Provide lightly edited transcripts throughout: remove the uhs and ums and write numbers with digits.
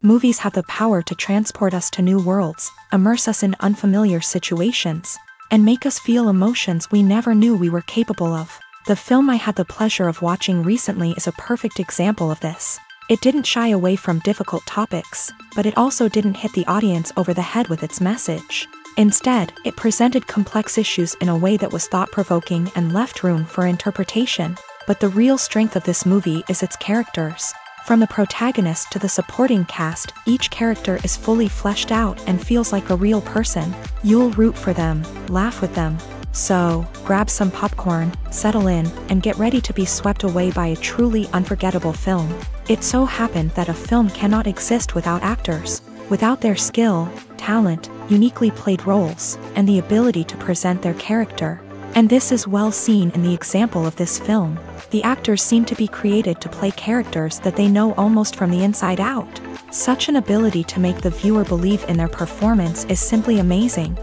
Movies have the power to transport us to new worlds, immerse us in unfamiliar situations, and make us feel emotions we never knew we were capable of. The film I had the pleasure of watching recently is a perfect example of this. It didn't shy away from difficult topics, but it also didn't hit the audience over the head with its message. Instead, it presented complex issues in a way that was thought-provoking and left room for interpretation. But the real strength of this movie is its characters. From the protagonist to the supporting cast, each character is fully fleshed out and feels like a real person. You'll root for them, laugh with them. So, grab some popcorn, settle in, and get ready to be swept away by a truly unforgettable film. It so happened that a film cannot exist without actors. Without their skill, talent, uniquely played roles, and the ability to present their character. And this is well seen in the example of this film. The actors seem to be created to play characters that they know almost from the inside out. Such an ability to make the viewer believe in their performance is simply amazing.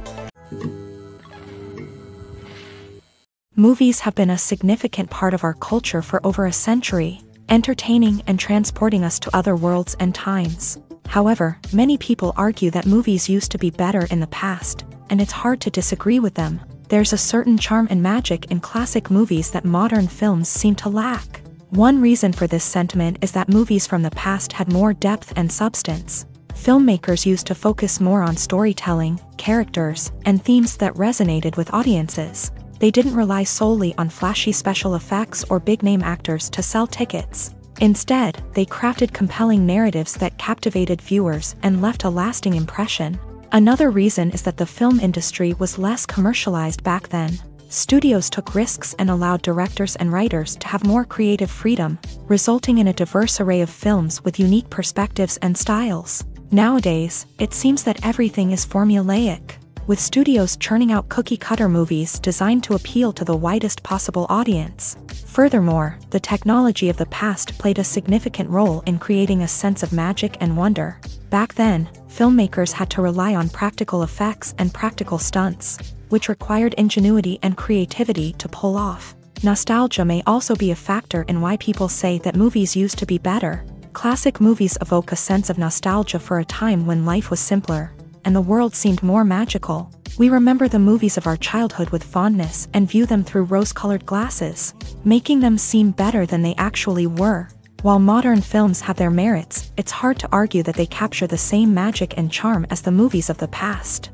Movies have been a significant part of our culture for over a century, entertaining and transporting us to other worlds and times. However, many people argue that movies used to be better in the past, and it's hard to disagree with them. There's a certain charm and magic in classic movies that modern films seem to lack. One reason for this sentiment is that movies from the past had more depth and substance. Filmmakers used to focus more on storytelling, characters, and themes that resonated with audiences. They didn't rely solely on flashy special effects or big-name actors to sell tickets. Instead, they crafted compelling narratives that captivated viewers and left a lasting impression. Another reason is that the film industry was less commercialized back then. Studios took risks and allowed directors and writers to have more creative freedom, resulting in a diverse array of films with unique perspectives and styles. Nowadays, it seems that everything is formulaic, with studios churning out cookie-cutter movies designed to appeal to the widest possible audience. Furthermore, the technology of the past played a significant role in creating a sense of magic and wonder. Back then, filmmakers had to rely on practical effects and practical stunts, which required ingenuity and creativity to pull off. Nostalgia may also be a factor in why people say that movies used to be better. Classic movies evoke a sense of nostalgia for a time when life was simpler, and the world seemed more magical. We remember the movies of our childhood with fondness and view them through rose-colored glasses, making them seem better than they actually were. While modern films have their merits, it's hard to argue that they capture the same magic and charm as the movies of the past.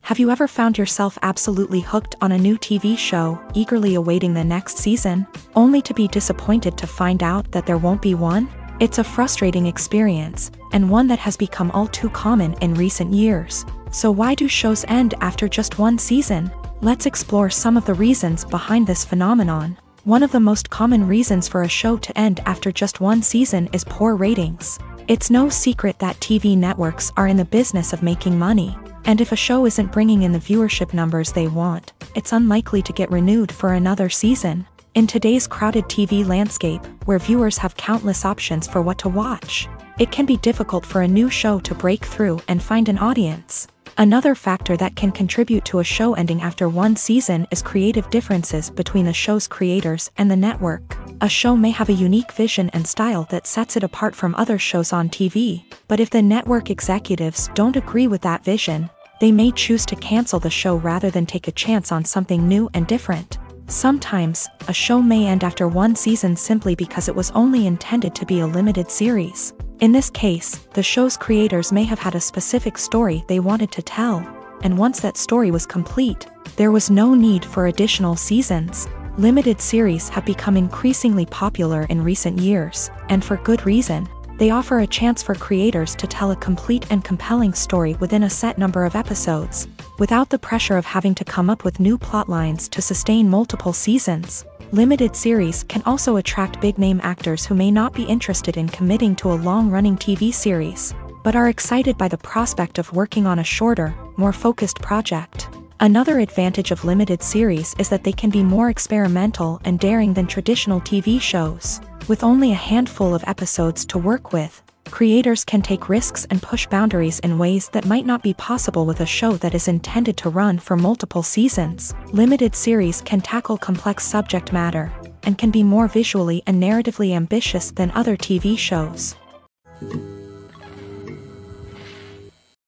Have you ever found yourself absolutely hooked on a new TV show, eagerly awaiting the next season, only to be disappointed to find out that there won't be one? It's a frustrating experience, and one that has become all too common in recent years. So why do shows end after just one season? Let's explore some of the reasons behind this phenomenon. One of the most common reasons for a show to end after just one season is poor ratings. It's no secret that TV networks are in the business of making money, and if a show isn't bringing in the viewership numbers they want, it's unlikely to get renewed for another season. In today's crowded TV landscape, where viewers have countless options for what to watch, it can be difficult for a new show to break through and find an audience. Another factor that can contribute to a show ending after one season is creative differences between the show's creators and the network. A show may have a unique vision and style that sets it apart from other shows on TV, but if the network executives don't agree with that vision, they may choose to cancel the show rather than take a chance on something new and different. Sometimes, a show may end after one season simply because it was only intended to be a limited series. In this case, the show's creators may have had a specific story they wanted to tell, and once that story was complete, there was no need for additional seasons. Limited series have become increasingly popular in recent years, and for good reason. They offer a chance for creators to tell a complete and compelling story within a set number of episodes, without the pressure of having to come up with new plotlines to sustain multiple seasons. Limited series can also attract big-name actors who may not be interested in committing to a long-running TV series, but are excited by the prospect of working on a shorter, more focused project. Another advantage of limited series is that they can be more experimental and daring than traditional TV shows. With only a handful of episodes to work with, creators can take risks and push boundaries in ways that might not be possible with a show that is intended to run for multiple seasons. Limited series can tackle complex subject matter, and can be more visually and narratively ambitious than other TV shows.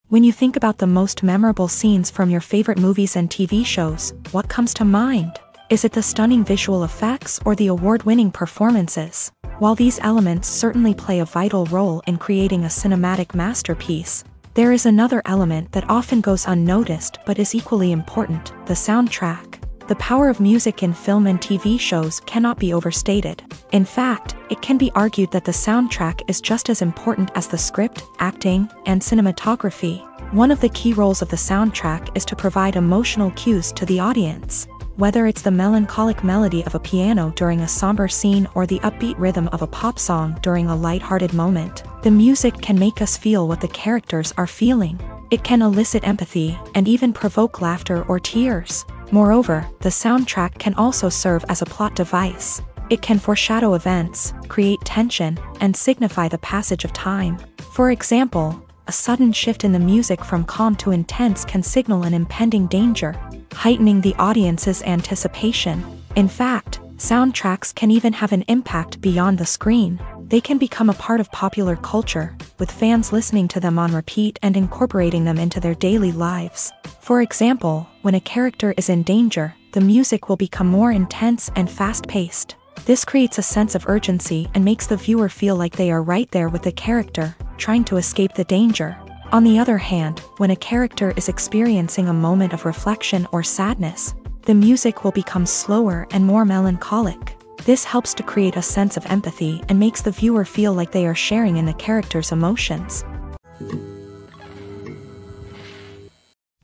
When you think about the most memorable scenes from your favorite movies and TV shows, what comes to mind? Is it the stunning visual effects or the award-winning performances? While these elements certainly play a vital role in creating a cinematic masterpiece, there is another element that often goes unnoticed but is equally important: the soundtrack. The power of music in film and TV shows cannot be overstated. In fact, it can be argued that the soundtrack is just as important as the script, acting, and cinematography. One of the key roles of the soundtrack is to provide emotional cues to the audience. Whether it's the melancholic melody of a piano during a somber scene or the upbeat rhythm of a pop song during a lighthearted moment, the music can make us feel what the characters are feeling. It can elicit empathy and even provoke laughter or tears. Moreover, the soundtrack can also serve as a plot device. It can foreshadow events, create tension, and signify the passage of time. For example, a sudden shift in the music from calm to intense can signal an impending danger, heightening the audience's anticipation. In fact, soundtracks can even have an impact beyond the screen. They can become a part of popular culture, with fans listening to them on repeat and incorporating them into their daily lives. For example, when a character is in danger, the music will become more intense and fast-paced. This creates a sense of urgency and makes the viewer feel like they are right there with the character, trying to escape the danger. On the other hand, when a character is experiencing a moment of reflection or sadness, the music will become slower and more melancholic. This helps to create a sense of empathy and makes the viewer feel like they are sharing in the character's emotions.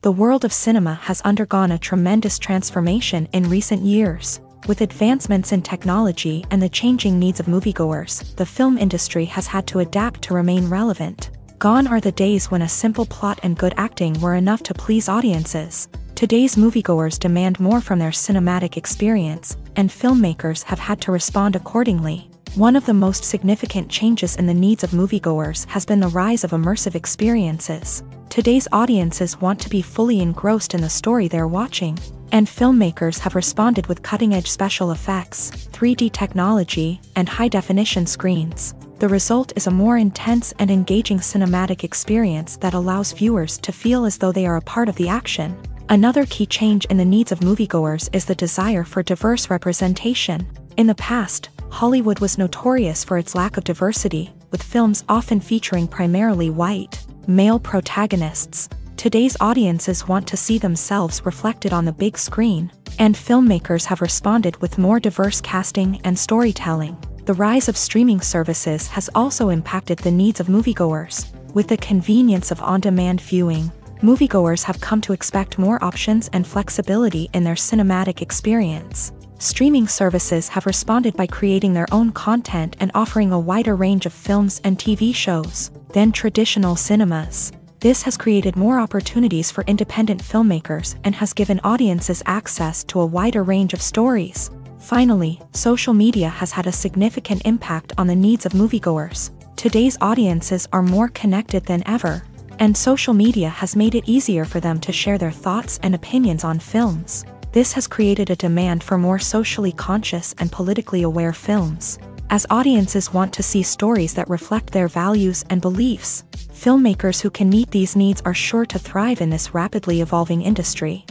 The world of cinema has undergone a tremendous transformation in recent years. With advancements in technology and the changing needs of moviegoers, the film industry has had to adapt to remain relevant. Gone are the days when a simple plot and good acting were enough to please audiences. Today's moviegoers demand more from their cinematic experience, and filmmakers have had to respond accordingly. One of the most significant changes in the needs of moviegoers has been the rise of immersive experiences. Today's audiences want to be fully engrossed in the story they're watching, and filmmakers have responded with cutting-edge special effects, 3D technology, and high-definition screens. The result is a more intense and engaging cinematic experience that allows viewers to feel as though they are a part of the action. Another key change in the needs of moviegoers is the desire for diverse representation. In the past, Hollywood was notorious for its lack of diversity, with films often featuring primarily white, male protagonists. Today's audiences want to see themselves reflected on the big screen, and filmmakers have responded with more diverse casting and storytelling. The rise of streaming services has also impacted the needs of moviegoers. With the convenience of on-demand viewing, moviegoers have come to expect more options and flexibility in their cinematic experience. Streaming services have responded by creating their own content and offering a wider range of films and TV shows than traditional cinemas. This has created more opportunities for independent filmmakers and has given audiences access to a wider range of stories. Finally, social media has had a significant impact on the needs of moviegoers. Today's audiences are more connected than ever, and social media has made it easier for them to share their thoughts and opinions on films. This has created a demand for more socially conscious and politically aware films. As audiences want to see stories that reflect their values and beliefs, filmmakers who can meet these needs are sure to thrive in this rapidly evolving industry.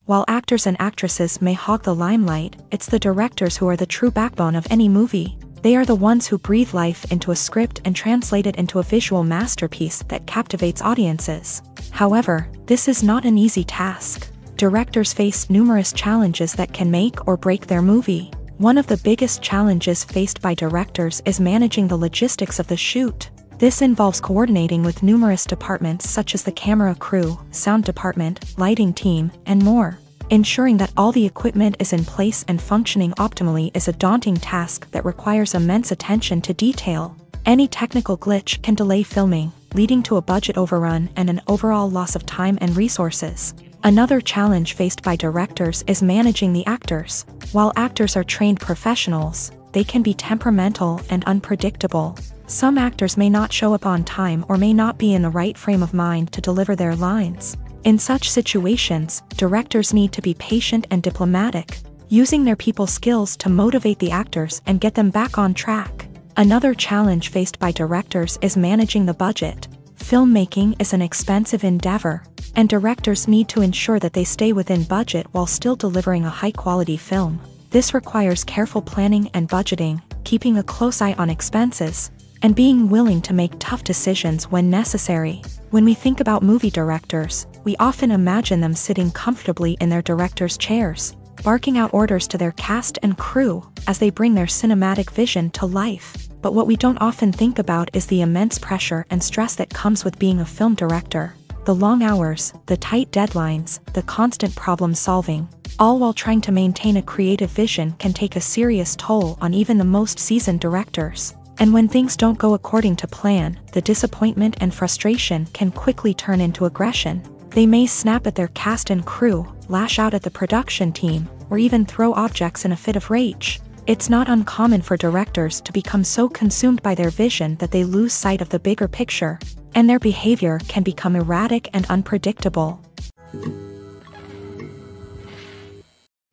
While actors and actresses may hog the limelight, it's the directors who are the true backbone of any movie. They are the ones who breathe life into a script and translate it into a visual masterpiece that captivates audiences. However, this is not an easy task. Directors face numerous challenges that can make or break their movie. One of the biggest challenges faced by directors is managing the logistics of the shoot. This involves coordinating with numerous departments such as the camera crew, sound department, lighting team, and more. Ensuring that all the equipment is in place and functioning optimally is a daunting task that requires immense attention to detail. Any technical glitch can delay filming, leading to a budget overrun and an overall loss of time and resources. Another challenge faced by directors is managing the actors. While actors are trained professionals, they can be temperamental and unpredictable. Some actors may not show up on time or may not be in the right frame of mind to deliver their lines. In such situations, directors need to be patient and diplomatic, using their people skills to motivate the actors and get them back on track. Another challenge faced by directors is managing the budget. Filmmaking is an expensive endeavor, and directors need to ensure that they stay within budget while still delivering a high-quality film. This requires careful planning and budgeting, keeping a close eye on expenses, and being willing to make tough decisions when necessary. When we think about movie directors, we often imagine them sitting comfortably in their director's chairs, barking out orders to their cast and crew as they bring their cinematic vision to life. But what we don't often think about is the immense pressure and stress that comes with being a film director. The long hours, the tight deadlines, the constant problem solving, all while trying to maintain a creative vision can take a serious toll on even the most seasoned directors. And when things don't go according to plan, the disappointment and frustration can quickly turn into aggression. They may snap at their cast and crew, lash out at the production team, or even throw objects in a fit of rage. It's not uncommon for directors to become so consumed by their vision that they lose sight of the bigger picture, and their behavior can become erratic and unpredictable.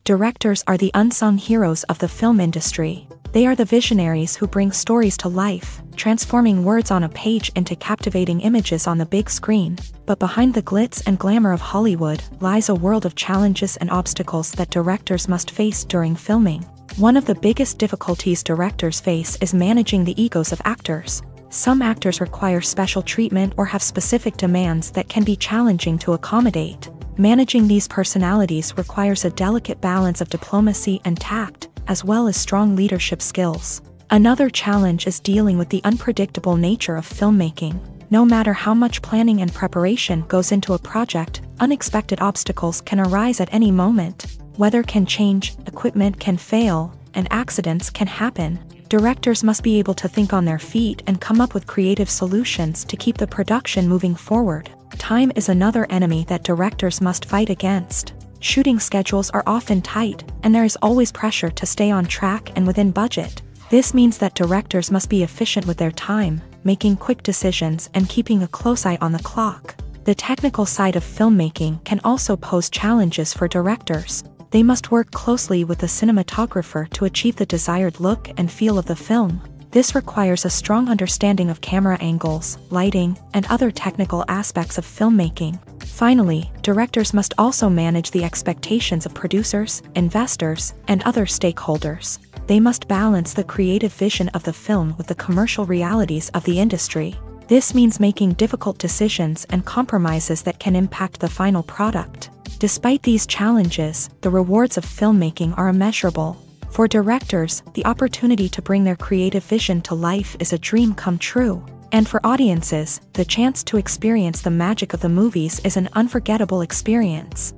Directors are the unsung heroes of the film industry. They are the visionaries who bring stories to life, transforming words on a page into captivating images on the big screen. But behind the glitz and glamour of Hollywood lies a world of challenges and obstacles that directors must face during filming. One of the biggest difficulties directors face is managing the egos of actors. Some actors require special treatment or have specific demands that can be challenging to accommodate. Managing these personalities requires a delicate balance of diplomacy and tact, as well as strong leadership skills. Another challenge is dealing with the unpredictable nature of filmmaking. No matter how much planning and preparation goes into a project, unexpected obstacles can arise at any moment. Weather can change, equipment can fail, and accidents can happen. Directors must be able to think on their feet and come up with creative solutions to keep the production moving forward. Time is another enemy that directors must fight against. Shooting schedules are often tight, and there is always pressure to stay on track and within budget. This means that directors must be efficient with their time, making quick decisions and keeping a close eye on the clock. The technical side of filmmaking can also pose challenges for directors. They must work closely with the cinematographer to achieve the desired look and feel of the film. This requires a strong understanding of camera angles, lighting, and other technical aspects of filmmaking. Finally, directors must also manage the expectations of producers, investors, and other stakeholders. They must balance the creative vision of the film with the commercial realities of the industry. This means making difficult decisions and compromises that can impact the final product. Despite these challenges, the rewards of filmmaking are immeasurable. For directors, the opportunity to bring their creative vision to life is a dream come true. And for audiences, the chance to experience the magic of the movies is an unforgettable experience.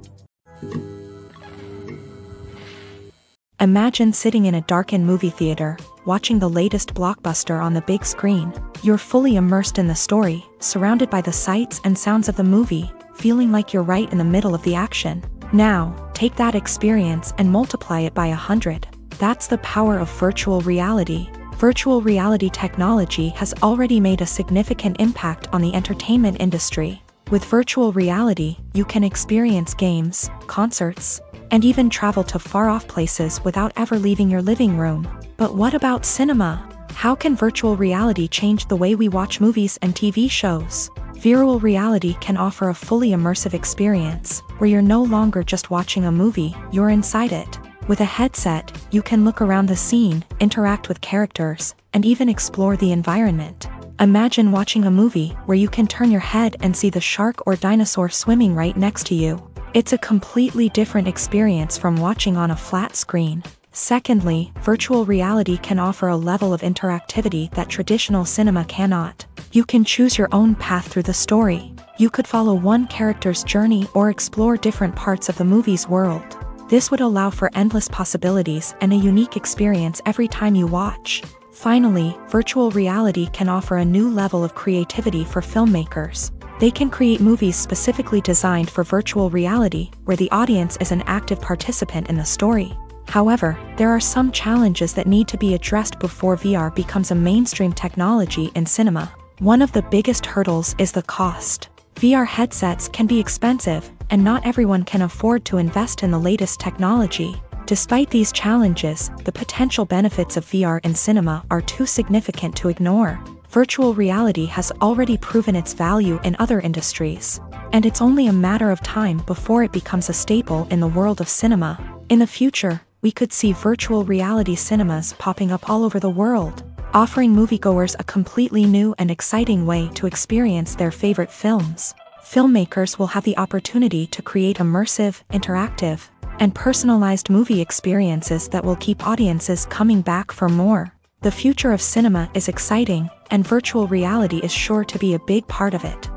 Imagine sitting in a darkened movie theater, watching the latest blockbuster on the big screen. You're fully immersed in the story, surrounded by the sights and sounds of the movie, feeling like you're right in the middle of the action. Now, take that experience and multiply it by 100. That's the power of virtual reality. Virtual reality technology has already made a significant impact on the entertainment industry. With virtual reality, you can experience games, concerts, and even travel to far-off places without ever leaving your living room. But what about cinema? How can virtual reality change the way we watch movies and TV shows? Virtual reality can offer a fully immersive experience, where you're no longer just watching a movie, you're inside it. With a headset, you can look around the scene, interact with characters, and even explore the environment. Imagine watching a movie where you can turn your head and see the shark or dinosaur swimming right next to you. It's a completely different experience from watching on a flat screen. Secondly, virtual reality can offer a level of interactivity that traditional cinema cannot. You can choose your own path through the story. You could follow one character's journey or explore different parts of the movie's world. This would allow for endless possibilities and a unique experience every time you watch. Finally, virtual reality can offer a new level of creativity for filmmakers. They can create movies specifically designed for virtual reality, where the audience is an active participant in the story. However, there are some challenges that need to be addressed before VR becomes a mainstream technology in cinema. One of the biggest hurdles is the cost. VR headsets can be expensive, and not everyone can afford to invest in the latest technology. Despite these challenges, the potential benefits of VR in cinema are too significant to ignore. Virtual reality has already proven its value in other industries, and it's only a matter of time before it becomes a staple in the world of cinema. In the future, we could see virtual reality cinemas popping up all over the world, offering moviegoers a completely new and exciting way to experience their favorite films. Filmmakers will have the opportunity to create immersive, interactive, and personalized movie experiences that will keep audiences coming back for more. The future of cinema is exciting, and virtual reality is sure to be a big part of it.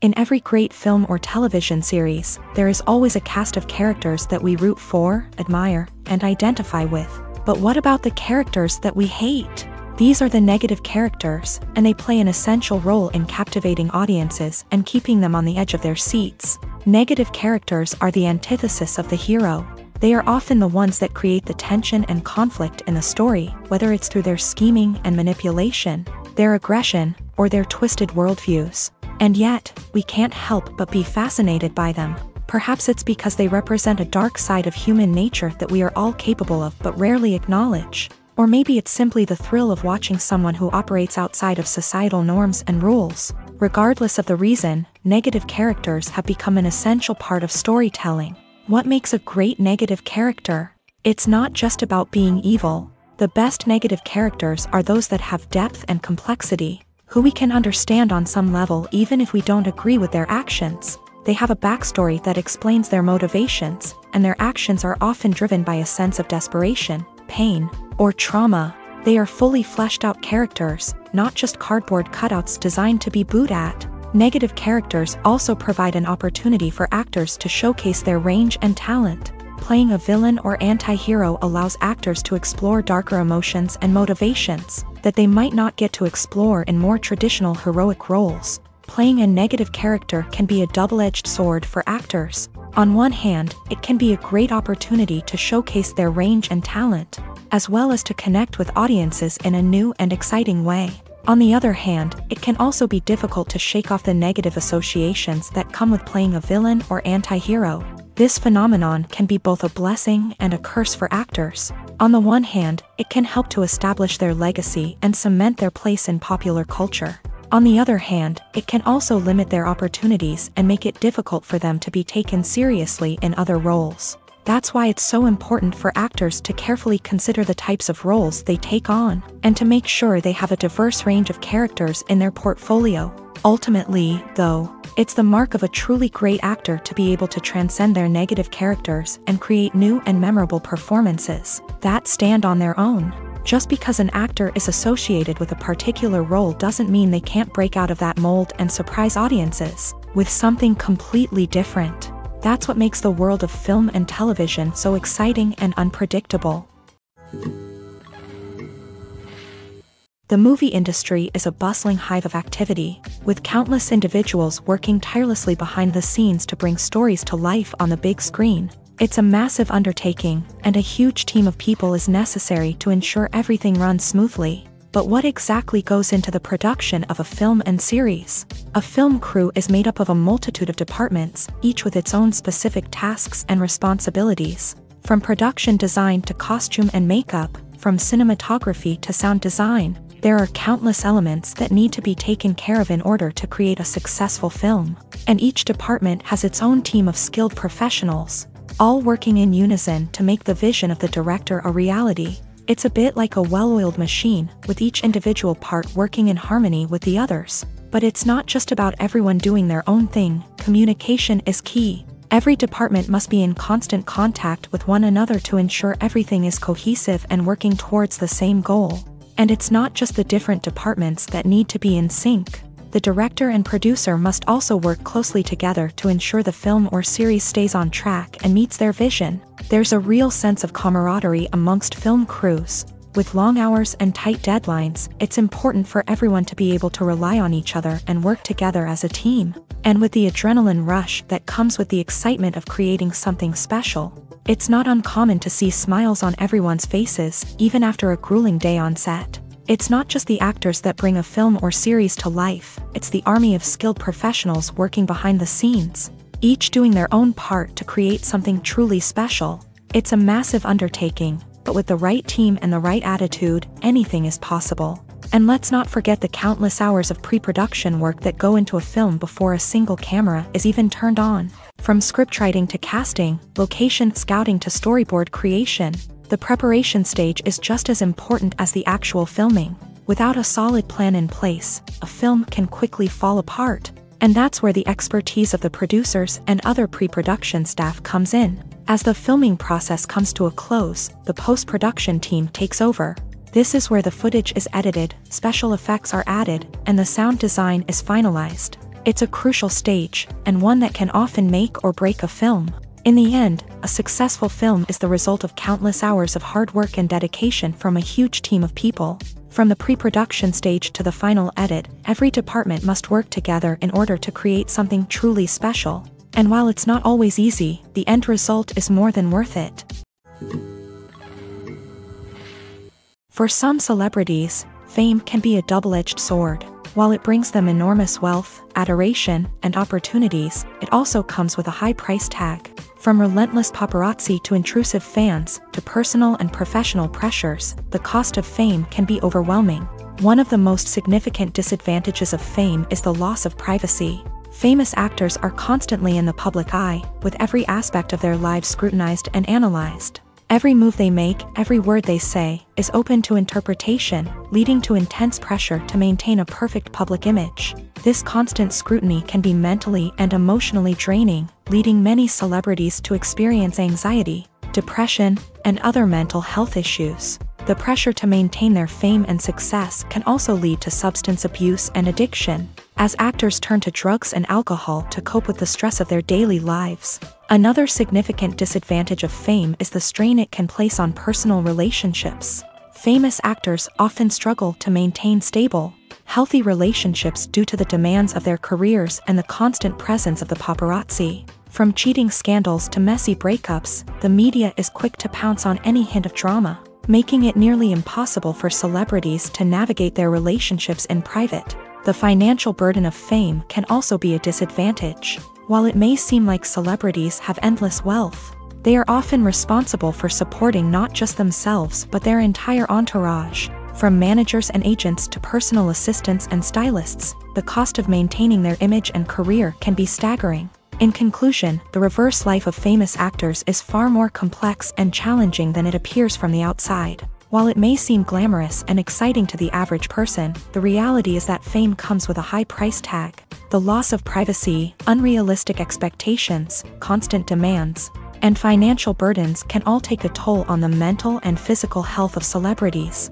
In every great film or television series, there is always a cast of characters that we root for, admire, and identify with. But what about the characters that we hate? These are the negative characters, and they play an essential role in captivating audiences and keeping them on the edge of their seats. Negative characters are the antithesis of the hero. They are often the ones that create the tension and conflict in the story, whether it's through their scheming and manipulation, their aggression, or their twisted worldviews. And yet, we can't help but be fascinated by them. Perhaps it's because they represent a dark side of human nature that we are all capable of but rarely acknowledge. Or maybe it's simply the thrill of watching someone who operates outside of societal norms and rules. Regardless of the reason, negative characters have become an essential part of storytelling. What makes a great negative character? It's not just about being evil. The best negative characters are those that have depth and complexity, who we can understand on some level even if we don't agree with their actions. They have a backstory that explains their motivations, and their actions are often driven by a sense of desperation, pain, or trauma. They are fully fleshed out characters, not just cardboard cutouts designed to be booed at. Negative characters also provide an opportunity for actors to showcase their range and talent. Playing a villain or anti-hero allows actors to explore darker emotions and motivations that they might not get to explore in more traditional heroic roles. Playing a negative character can be a double-edged sword for actors. On one hand, it can be a great opportunity to showcase their range and talent, as well as to connect with audiences in a new and exciting way. On the other hand, it can also be difficult to shake off the negative associations that come with playing a villain or anti-hero. This phenomenon can be both a blessing and a curse for actors. On the one hand, it can help to establish their legacy and cement their place in popular culture. On the other hand, it can also limit their opportunities and make it difficult for them to be taken seriously in other roles. That's why it's so important for actors to carefully consider the types of roles they take on, and to make sure they have a diverse range of characters in their portfolio. Ultimately, though, it's the mark of a truly great actor to be able to transcend their negative characters and create new and memorable performances that stand on their own. Just because an actor is associated with a particular role doesn't mean they can't break out of that mold and surprise audiences with something completely different. That's what makes the world of film and television so exciting and unpredictable. The movie industry is a bustling hive of activity, with countless individuals working tirelessly behind the scenes to bring stories to life on the big screen. It's a massive undertaking, and a huge team of people is necessary to ensure everything runs smoothly. But what exactly goes into the production of a film and series? A film crew is made up of a multitude of departments, each with its own specific tasks and responsibilities. From production design to costume and makeup, from cinematography to sound design, there are countless elements that need to be taken care of in order to create a successful film. And each department has its own team of skilled professionals, all working in unison to make the vision of the director a reality. It's a bit like a well-oiled machine, with each individual part working in harmony with the others. But it's not just about everyone doing their own thing. Communication is key. Every department must be in constant contact with one another to ensure everything is cohesive and working towards the same goal. And it's not just the different departments that need to be in sync. The director and producer must also work closely together to ensure the film or series stays on track and meets their vision. There's a real sense of camaraderie amongst film crews. With long hours and tight deadlines, it's important for everyone to be able to rely on each other and work together as a team. And with the adrenaline rush that comes with the excitement of creating something special, it's not uncommon to see smiles on everyone's faces, even after a grueling day on set. It's not just the actors that bring a film or series to life, it's the army of skilled professionals working behind the scenes, each doing their own part to create something truly special. It's a massive undertaking, but with the right team and the right attitude, anything is possible. And let's not forget the countless hours of pre-production work that go into a film before a single camera is even turned on. From scriptwriting to casting, location scouting to storyboard creation, the preparation stage is just as important as the actual filming. Without a solid plan in place, a film can quickly fall apart. And that's where the expertise of the producers and other pre-production staff comes in. As the filming process comes to a close, the post-production team takes over. This is where the footage is edited, special effects are added, and the sound design is finalized. It's a crucial stage, and one that can often make or break a film. In the end, a successful film is the result of countless hours of hard work and dedication from a huge team of people. From the pre-production stage to the final edit, every department must work together in order to create something truly special. And while it's not always easy, the end result is more than worth it. For some celebrities, fame can be a double-edged sword. While it brings them enormous wealth, adoration, and opportunities, it also comes with a high price tag. From relentless paparazzi to intrusive fans, to personal and professional pressures, the cost of fame can be overwhelming. One of the most significant disadvantages of fame is the loss of privacy. Famous actors are constantly in the public eye, with every aspect of their lives scrutinized and analyzed. Every move they make, every word they say, is open to interpretation, leading to intense pressure to maintain a perfect public image. This constant scrutiny can be mentally and emotionally draining, leading many celebrities to experience anxiety, depression, and other mental health issues. The pressure to maintain their fame and success can also lead to substance abuse and addiction, as actors turn to drugs and alcohol to cope with the stress of their daily lives. Another significant disadvantage of fame is the strain it can place on personal relationships. Famous actors often struggle to maintain stable, healthy relationships due to the demands of their careers and the constant presence of the paparazzi. From cheating scandals to messy breakups, the media is quick to pounce on any hint of drama, making it nearly impossible for celebrities to navigate their relationships in private. The financial burden of fame can also be a disadvantage. While it may seem like celebrities have endless wealth, they are often responsible for supporting not just themselves but their entire entourage. From managers and agents to personal assistants and stylists, the cost of maintaining their image and career can be staggering. In conclusion, the reverse life of famous actors is far more complex and challenging than it appears from the outside. While it may seem glamorous and exciting to the average person, the reality is that fame comes with a high price tag. The loss of privacy, unrealistic expectations, constant demands, and financial burdens can all take a toll on the mental and physical health of celebrities.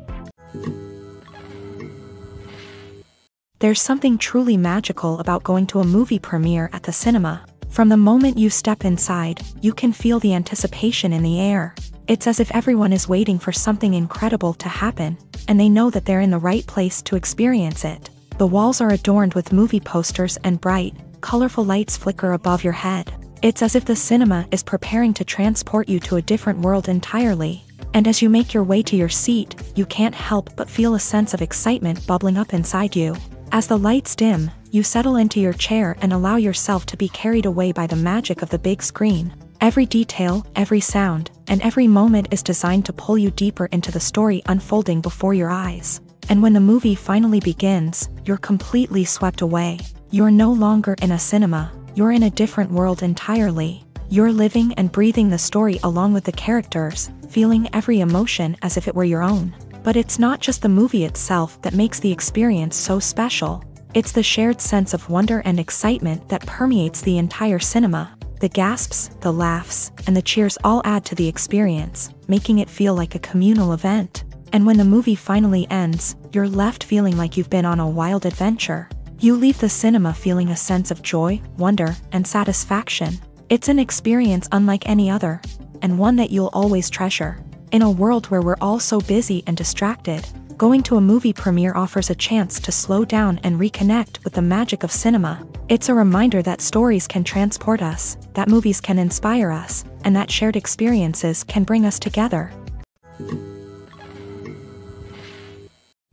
There's something truly magical about going to a movie premiere at the cinema. From the moment you step inside, you can feel the anticipation in the air. It's as if everyone is waiting for something incredible to happen, and they know that they're in the right place to experience it. The walls are adorned with movie posters and bright, colorful lights flicker above your head. It's as if the cinema is preparing to transport you to a different world entirely. And as you make your way to your seat, you can't help but feel a sense of excitement bubbling up inside you. As the lights dim, you settle into your chair and allow yourself to be carried away by the magic of the big screen. Every detail, every sound, and every moment is designed to pull you deeper into the story unfolding before your eyes. And when the movie finally begins, you're completely swept away. You're no longer in a cinema, you're in a different world entirely. You're living and breathing the story along with the characters, feeling every emotion as if it were your own. But it's not just the movie itself that makes the experience so special. It's the shared sense of wonder and excitement that permeates the entire cinema. The gasps, the laughs, and the cheers all add to the experience, making it feel like a communal event. And when the movie finally ends, you're left feeling like you've been on a wild adventure. You leave the cinema feeling a sense of joy, wonder, and satisfaction. It's an experience unlike any other, and one that you'll always treasure. In a world where we're all so busy and distracted, going to a movie premiere offers a chance to slow down and reconnect with the magic of cinema. It's a reminder that stories can transport us, that movies can inspire us, and that shared experiences can bring us together.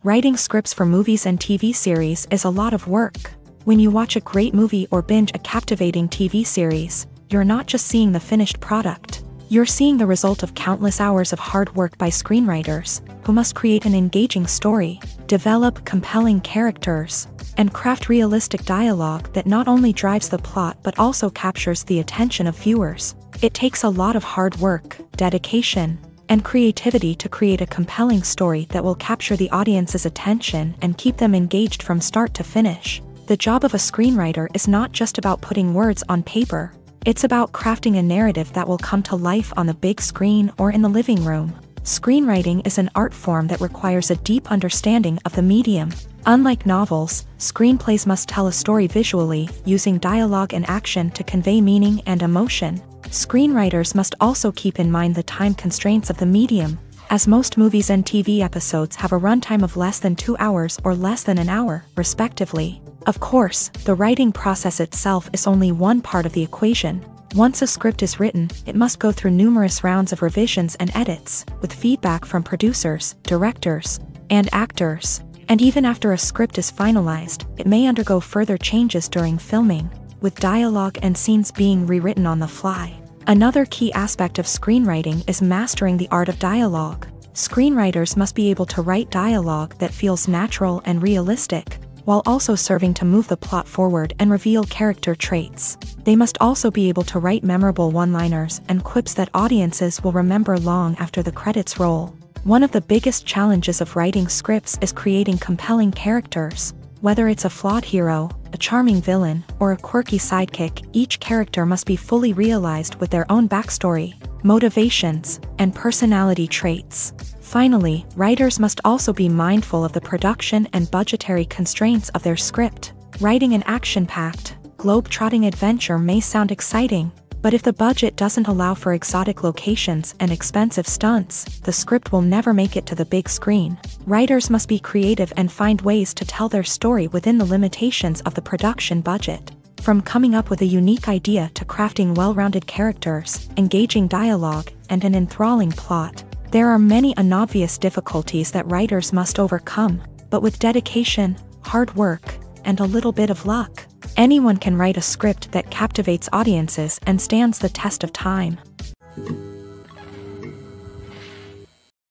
Writing scripts for movies and TV series is a lot of work. When you watch a great movie or binge a captivating TV series, you're not just seeing the finished product. You're seeing the result of countless hours of hard work by screenwriters, who must create an engaging story, develop compelling characters, and craft realistic dialogue that not only drives the plot but also captures the attention of viewers. It takes a lot of hard work, dedication, and creativity to create a compelling story that will capture the audience's attention and keep them engaged from start to finish. The job of a screenwriter is not just about putting words on paper. It's about crafting a narrative that will come to life on the big screen or in the living room. Screenwriting is an art form that requires a deep understanding of the medium. Unlike novels, screenplays must tell a story visually, using dialogue and action to convey meaning and emotion. Screenwriters must also keep in mind the time constraints of the medium, as most movies and TV episodes have a runtime of less than 2 hours or less than an hour, respectively. Of course, the writing process itself is only one part of the equation. Once a script is written, it must go through numerous rounds of revisions and edits, with feedback from producers, directors, and actors. And even after a script is finalized, it may undergo further changes during filming, with dialogue and scenes being rewritten on the fly. Another key aspect of screenwriting is mastering the art of dialogue. Screenwriters must be able to write dialogue that feels natural and realistic, while also serving to move the plot forward and reveal character traits. They must also be able to write memorable one-liners and quips that audiences will remember long after the credits roll. One of the biggest challenges of writing scripts is creating compelling characters. Whether it's a flawed hero, a charming villain, or a quirky sidekick, each character must be fully realized with their own backstory, motivations, and personality traits. Finally, writers must also be mindful of the production and budgetary constraints of their script. Writing an action-packed, globe-trotting adventure may sound exciting, but if the budget doesn't allow for exotic locations and expensive stunts, the script will never make it to the big screen. Writers must be creative and find ways to tell their story within the limitations of the production budget. From coming up with a unique idea to crafting well-rounded characters, engaging dialogue, and an enthralling plot, there are many unobvious difficulties that writers must overcome, but with dedication, hard work, and a little bit of luck, anyone can write a script that captivates audiences and stands the test of time.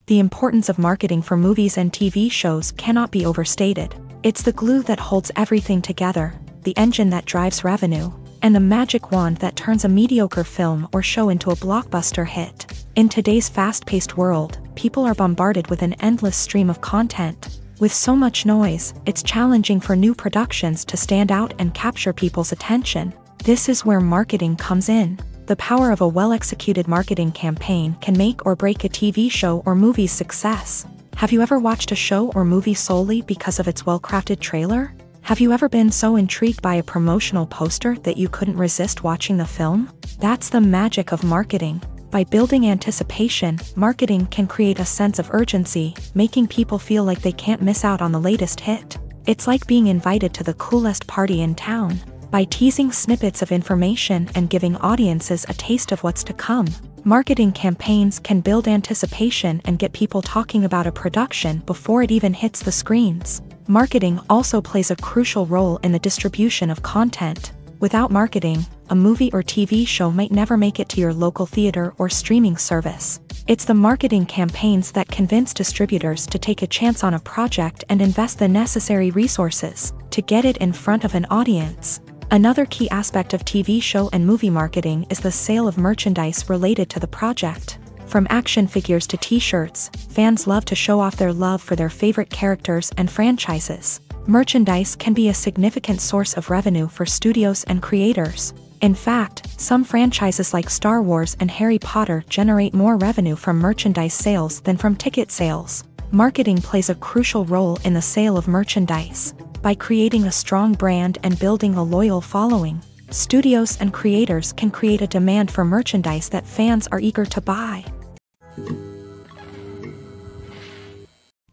The importance of marketing for movies and TV shows cannot be overstated. It's the glue that holds everything together, the engine that drives revenue, and the magic wand that turns a mediocre film or show into a blockbuster hit. In today's fast-paced world, people are bombarded with an endless stream of content. With so much noise, it's challenging for new productions to stand out and capture people's attention. This is where marketing comes in. The power of a well-executed marketing campaign can make or break a TV show or movie's success. Have you ever watched a show or movie solely because of its well-crafted trailer? Have you ever been so intrigued by a promotional poster that you couldn't resist watching the film? That's the magic of marketing. By building anticipation, marketing can create a sense of urgency, making people feel like they can't miss out on the latest hit. It's like being invited to the coolest party in town. By teasing snippets of information and giving audiences a taste of what's to come, marketing campaigns can build anticipation and get people talking about a production before it even hits the screens. Marketing also plays a crucial role in the distribution of content. Without marketing, a movie or TV show might never make it to your local theater or streaming service. It's the marketing campaigns that convince distributors to take a chance on a project and invest the necessary resources to get it in front of an audience. Another key aspect of TV show and movie marketing is the sale of merchandise related to the project. From action figures to t-shirts, fans love to show off their love for their favorite characters and franchises. Merchandise can be a significant source of revenue for studios and creators. In fact, some franchises like Star Wars and Harry Potter generate more revenue from merchandise sales than from ticket sales. Marketing plays a crucial role in the sale of merchandise. By creating a strong brand and building a loyal following, studios and creators can create a demand for merchandise that fans are eager to buy.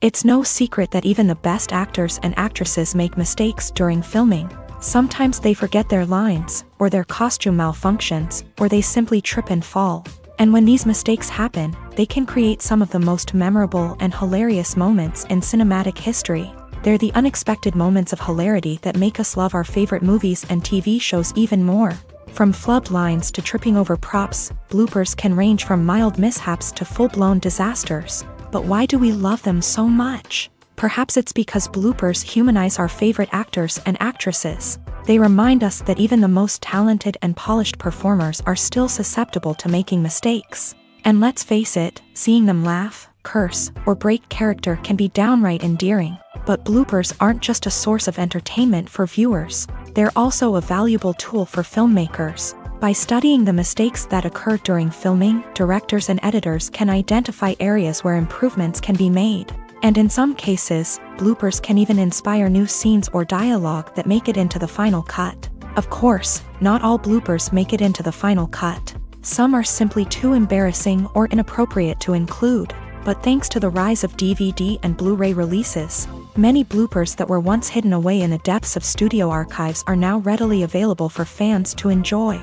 It's no secret that even the best actors and actresses make mistakes during filming. Sometimes they forget their lines, or their costume malfunctions, or they simply trip and fall. And when these mistakes happen, they can create some of the most memorable and hilarious moments in cinematic history. They're the unexpected moments of hilarity that make us love our favorite movies and TV shows even more. From flubbed lines to tripping over props, bloopers can range from mild mishaps to full-blown disasters. But why do we love them so much? Perhaps it's because bloopers humanize our favorite actors and actresses. They remind us that even the most talented and polished performers are still susceptible to making mistakes. And let's face it, seeing them laugh, curse, or break character can be downright endearing. But bloopers aren't just a source of entertainment for viewers. They're also a valuable tool for filmmakers. By studying the mistakes that occur during filming, directors and editors can identify areas where improvements can be made. And in some cases, bloopers can even inspire new scenes or dialogue that make it into the final cut. Of course, not all bloopers make it into the final cut. Some are simply too embarrassing or inappropriate to include. But thanks to the rise of DVD and Blu-ray releases, many bloopers that were once hidden away in the depths of studio archives are now readily available for fans to enjoy.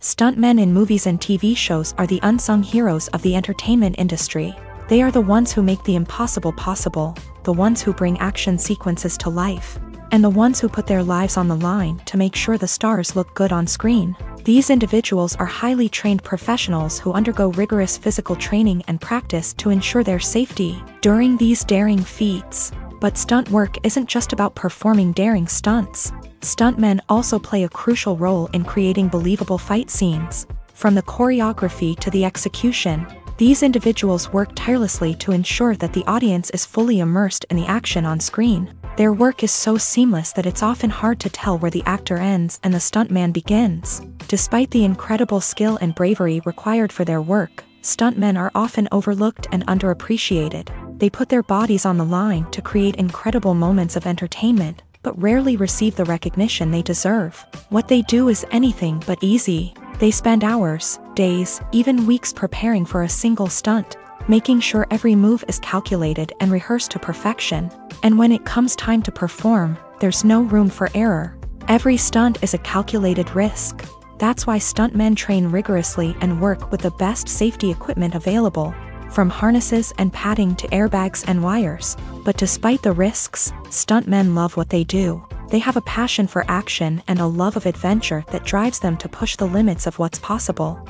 Stuntmen in movies and TV shows are the unsung heroes of the entertainment industry. They are the ones who make the impossible possible, the ones who bring action sequences to life, and the ones who put their lives on the line to make sure the stars look good on screen. These individuals are highly trained professionals who undergo rigorous physical training and practice to ensure their safety during these daring feats. But stunt work isn't just about performing daring stunts. Stuntmen also play a crucial role in creating believable fight scenes. From the choreography to the execution, these individuals work tirelessly to ensure that the audience is fully immersed in the action on screen. Their work is so seamless that it's often hard to tell where the actor ends and the stuntman begins. Despite the incredible skill and bravery required for their work, stuntmen are often overlooked and underappreciated. They put their bodies on the line to create incredible moments of entertainment, but rarely receive the recognition they deserve. What they do is anything but easy. They spend hours, days, even weeks preparing for a single stunt, making sure every move is calculated and rehearsed to perfection. And when it comes time to perform, there's no room for error. Every stunt is a calculated risk. That's why stuntmen train rigorously and work with the best safety equipment available, from harnesses and padding to airbags and wires. But despite the risks, stuntmen love what they do. They have a passion for action and a love of adventure that drives them to push the limits of what's possible.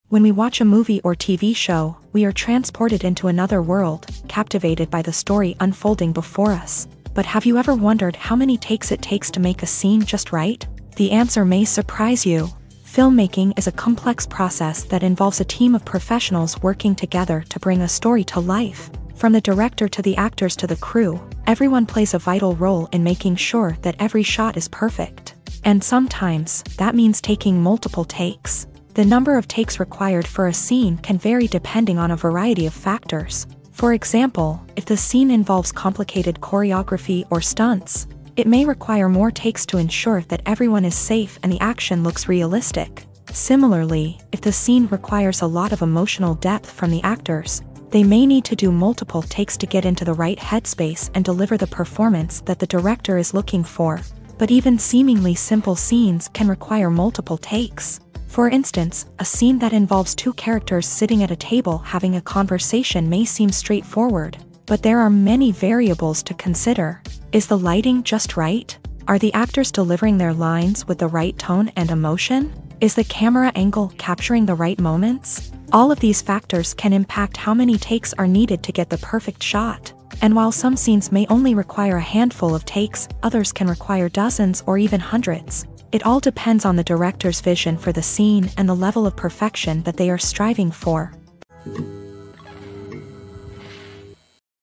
When we watch a movie or TV show, we are transported into another world, captivated by the story unfolding before us. But have you ever wondered how many takes it takes to make a scene just right? The answer may surprise you. Filmmaking is a complex process that involves a team of professionals working together to bring a story to life. From the director to the actors to the crew, everyone plays a vital role in making sure that every shot is perfect. And sometimes, that means taking multiple takes. The number of takes required for a scene can vary depending on a variety of factors. For example, if the scene involves complicated choreography or stunts, it may require more takes to ensure that everyone is safe and the action looks realistic. Similarly, if the scene requires a lot of emotional depth from the actors, they may need to do multiple takes to get into the right headspace and deliver the performance that the director is looking for. But even seemingly simple scenes can require multiple takes. For instance, a scene that involves two characters sitting at a table having a conversation may seem straightforward, but there are many variables to consider. Is the lighting just right? Are the actors delivering their lines with the right tone and emotion? Is the camera angle capturing the right moments? All of these factors can impact how many takes are needed to get the perfect shot. And while some scenes may only require a handful of takes, others can require dozens or even hundreds. It all depends on the director's vision for the scene and the level of perfection that they are striving for.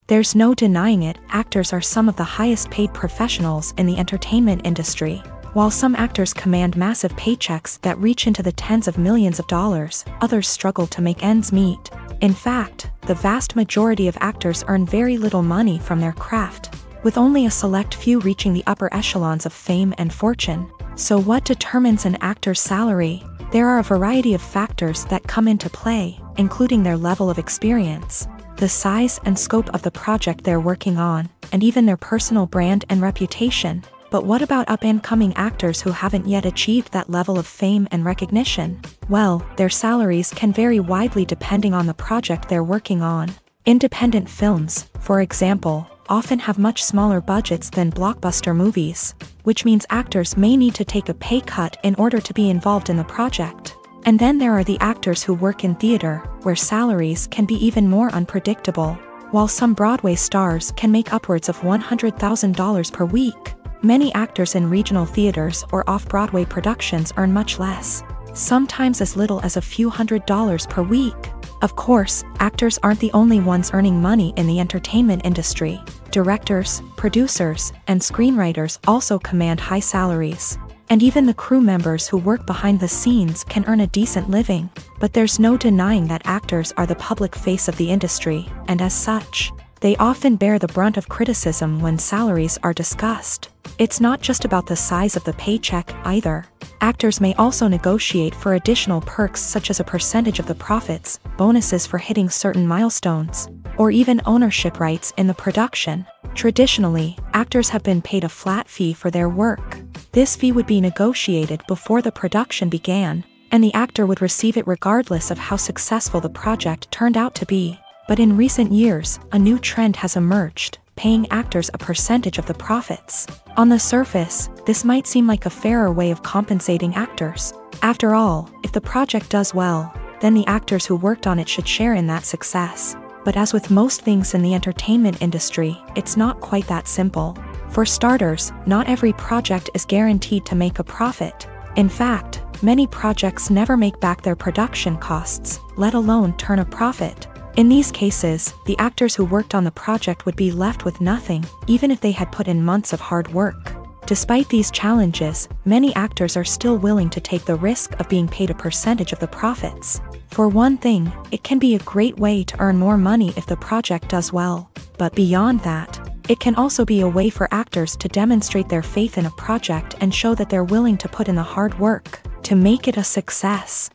There's no denying it, actors are some of the highest paid professionals in the entertainment industry. While some actors command massive paychecks that reach into the tens of millions of dollars, others struggle to make ends meet. In fact, the vast majority of actors earn very little money from their craft, with only a select few reaching the upper echelons of fame and fortune. So what determines an actor's salary? There are a variety of factors that come into play, including their level of experience, the size and scope of the project they're working on, and even their personal brand and reputation. But what about up-and-coming actors who haven't yet achieved that level of fame and recognition? Well, their salaries can vary widely depending on the project they're working on. Independent films, for example, often have much smaller budgets than blockbuster movies, which means actors may need to take a pay cut in order to be involved in the project. And then there are the actors who work in theater, where salaries can be even more unpredictable. While some Broadway stars can make upwards of $100,000 per week, many actors in regional theaters or off-Broadway productions earn much less, sometimes as little as a few $100s per week. Of course, actors aren't the only ones earning money in the entertainment industry. Directors, producers, and screenwriters also command high salaries. And even the crew members who work behind the scenes can earn a decent living. But there's no denying that actors are the public face of the industry, and as such, they often bear the brunt of criticism when salaries are discussed. It's not just about the size of the paycheck, either. Actors may also negotiate for additional perks such as a percentage of the profits, bonuses for hitting certain milestones, or even ownership rights in the production. Traditionally, actors have been paid a flat fee for their work. This fee would be negotiated before the production began, and the actor would receive it regardless of how successful the project turned out to be. But in recent years, a new trend has emerged, paying actors a percentage of the profits. On the surface, this might seem like a fairer way of compensating actors. After all, if the project does well, then the actors who worked on it should share in that success. But as with most things in the entertainment industry, it's not quite that simple. For starters, not every project is guaranteed to make a profit. In fact, many projects never make back their production costs, let alone turn a profit. In these cases, the actors who worked on the project would be left with nothing, even if they had put in months of hard work. Despite these challenges, many actors are still willing to take the risk of being paid a percentage of the profits. For one thing, it can be a great way to earn more money if the project does well. But beyond that, it can also be a way for actors to demonstrate their faith in a project and show that they're willing to put in the hard work to make it a success.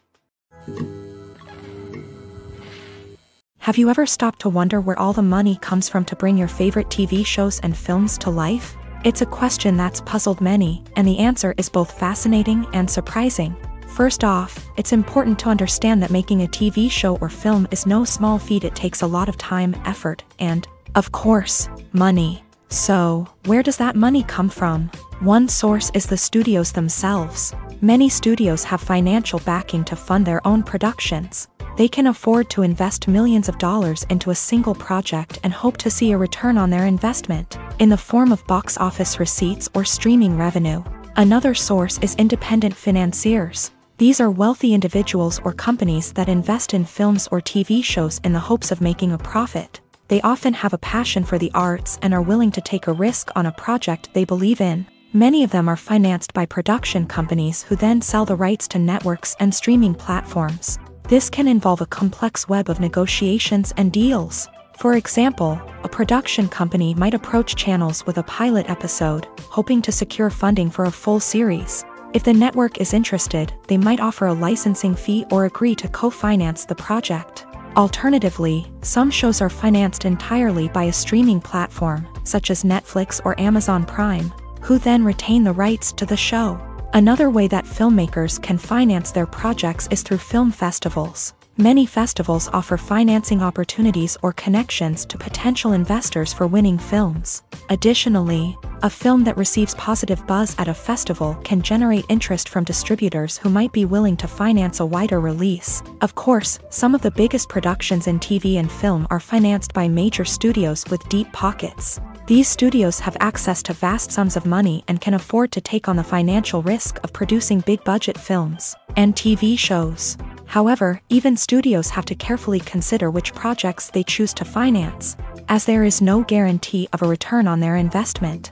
Have you ever stopped to wonder where all the money comes from to bring your favorite TV shows and films to life? It's a question that's puzzled many, and the answer is both fascinating and surprising. First off, it's important to understand that making a TV show or film is no small feat. It takes a lot of time, effort, and, of course, money. So, where does that money come from? One source is the studios themselves. Many studios have financial backing to fund their own productions. They can afford to invest millions of dollars into a single project and hope to see a return on their investment, in the form of box office receipts or streaming revenue. Another source is independent financiers. These are wealthy individuals or companies that invest in films or TV shows in the hopes of making a profit. They often have a passion for the arts and are willing to take a risk on a project they believe in. Many of them are financed by production companies who then sell the rights to networks and streaming platforms. This can involve a complex web of negotiations and deals. For example, a production company might approach channels with a pilot episode, hoping to secure funding for a full series. If the network is interested, they might offer a licensing fee or agree to co-finance the project. Alternatively, some shows are financed entirely by a streaming platform, such as Netflix or Amazon Prime, who then retain the rights to the show. Another way that filmmakers can finance their projects is through film festivals. Many festivals offer financing opportunities or connections to potential investors for winning films. Additionally, a film that receives positive buzz at a festival can generate interest from distributors who might be willing to finance a wider release. Of course, some of the biggest productions in TV and film are financed by major studios with deep pockets. These studios have access to vast sums of money and can afford to take on the financial risk of producing big-budget films and TV shows. However, even studios have to carefully consider which projects they choose to finance, as there is no guarantee of a return on their investment.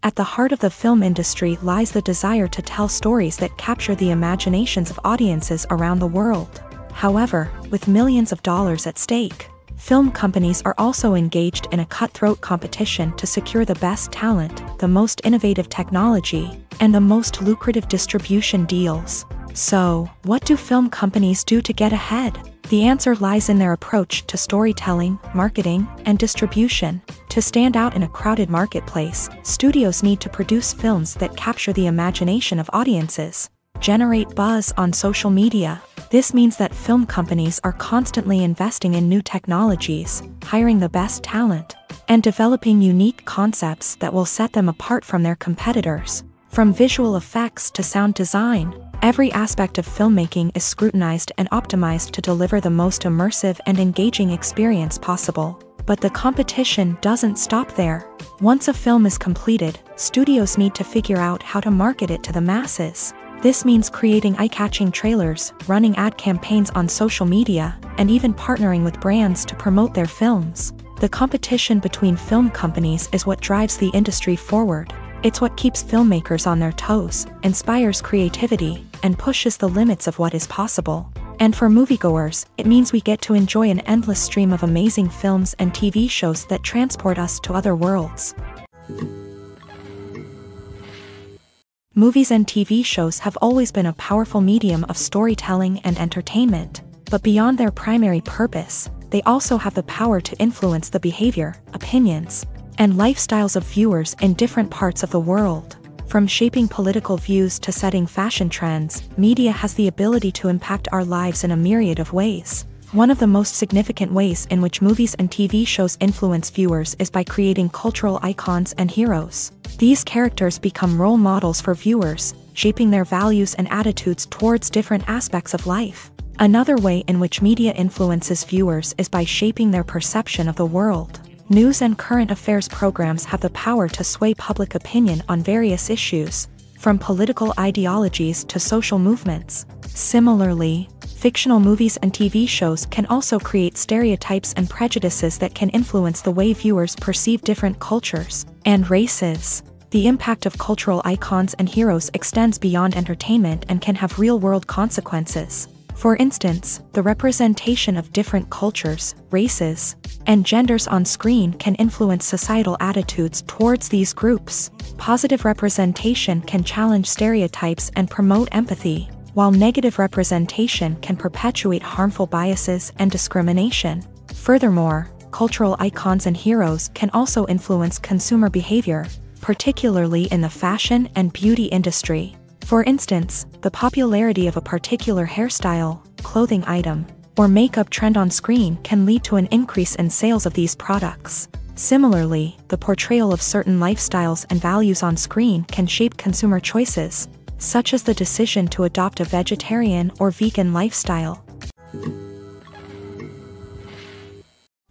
At the heart of the film industry lies the desire to tell stories that capture the imaginations of audiences around the world. However, with millions of dollars at stake, film companies are also engaged in a cutthroat competition to secure the best talent, the most innovative technology, and the most lucrative distribution deals. So, what do film companies do to get ahead? The answer lies in their approach to storytelling, marketing, and distribution. To stand out in a crowded marketplace, studios need to produce films that capture the imagination of audiences, generate buzz on social media. This means that film companies are constantly investing in new technologies, hiring the best talent, and developing unique concepts that will set them apart from their competitors. From visual effects to sound design, every aspect of filmmaking is scrutinized and optimized to deliver the most immersive and engaging experience possible. But the competition doesn't stop there. Once a film is completed, studios need to figure out how to market it to the masses. This means creating eye-catching trailers, running ad campaigns on social media, and even partnering with brands to promote their films. The competition between film companies is what drives the industry forward. It's what keeps filmmakers on their toes, inspires creativity, and pushes the limits of what is possible. And for moviegoers, it means we get to enjoy an endless stream of amazing films and TV shows that transport us to other worlds. Movies and TV shows have always been a powerful medium of storytelling and entertainment, but beyond their primary purpose, they also have the power to influence the behavior, opinions, and lifestyles of viewers in different parts of the world. From shaping political views to setting fashion trends, media has the ability to impact our lives in a myriad of ways. One of the most significant ways in which movies and TV shows influence viewers is by creating cultural icons and heroes. These characters become role models for viewers, shaping their values and attitudes towards different aspects of life. Another way in which media influences viewers is by shaping their perception of the world. News and current affairs programs have the power to sway public opinion on various issues, from political ideologies to social movements. Similarly, fictional movies and TV shows can also create stereotypes and prejudices that can influence the way viewers perceive different cultures and races. The impact of cultural icons and heroes extends beyond entertainment and can have real-world consequences. For instance, the representation of different cultures, races, and genders on screen can influence societal attitudes towards these groups. Positive representation can challenge stereotypes and promote empathy, while negative representation can perpetuate harmful biases and discrimination. Furthermore, cultural icons and heroes can also influence consumer behavior, particularly in the fashion and beauty industry. For instance, the popularity of a particular hairstyle, clothing item, or makeup trend on screen can lead to an increase in sales of these products. Similarly, the portrayal of certain lifestyles and values on screen can shape consumer choices, such as the decision to adopt a vegetarian or vegan lifestyle.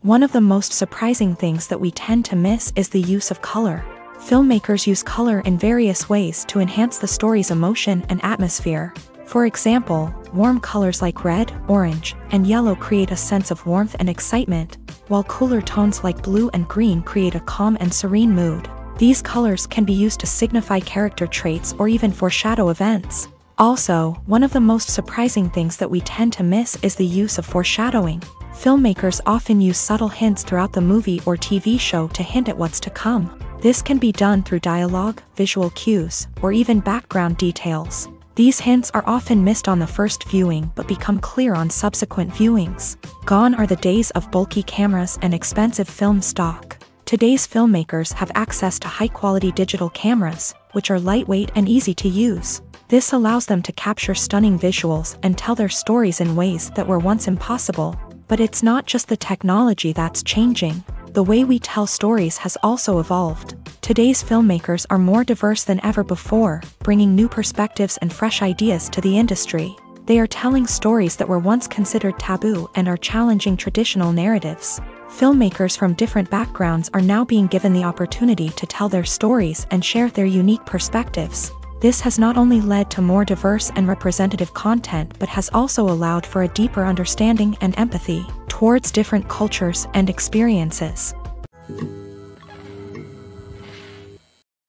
One of the most surprising things that we tend to miss is the use of color. Filmmakers use color in various ways to enhance the story's emotion and atmosphere. For example, warm colors like red, orange, and yellow create a sense of warmth and excitement, while cooler tones like blue and green create a calm and serene mood. These colors can be used to signify character traits or even foreshadow events. Also, one of the most surprising things that we tend to miss is the use of foreshadowing. Filmmakers often use subtle hints throughout the movie or TV show to hint at what's to come. This can be done through dialogue, visual cues, or even background details. These hints are often missed on the first viewing but become clear on subsequent viewings. Gone are the days of bulky cameras and expensive film stock. Today's filmmakers have access to high-quality digital cameras, which are lightweight and easy to use. This allows them to capture stunning visuals and tell their stories in ways that were once impossible. But it's not just the technology that's changing. The way we tell stories has also evolved. Today's filmmakers are more diverse than ever before, bringing new perspectives and fresh ideas to the industry. They are telling stories that were once considered taboo and are challenging traditional narratives. Filmmakers from different backgrounds are now being given the opportunity to tell their stories and share their unique perspectives. This has not only led to more diverse and representative content but has also allowed for a deeper understanding and empathy towards different cultures and experiences.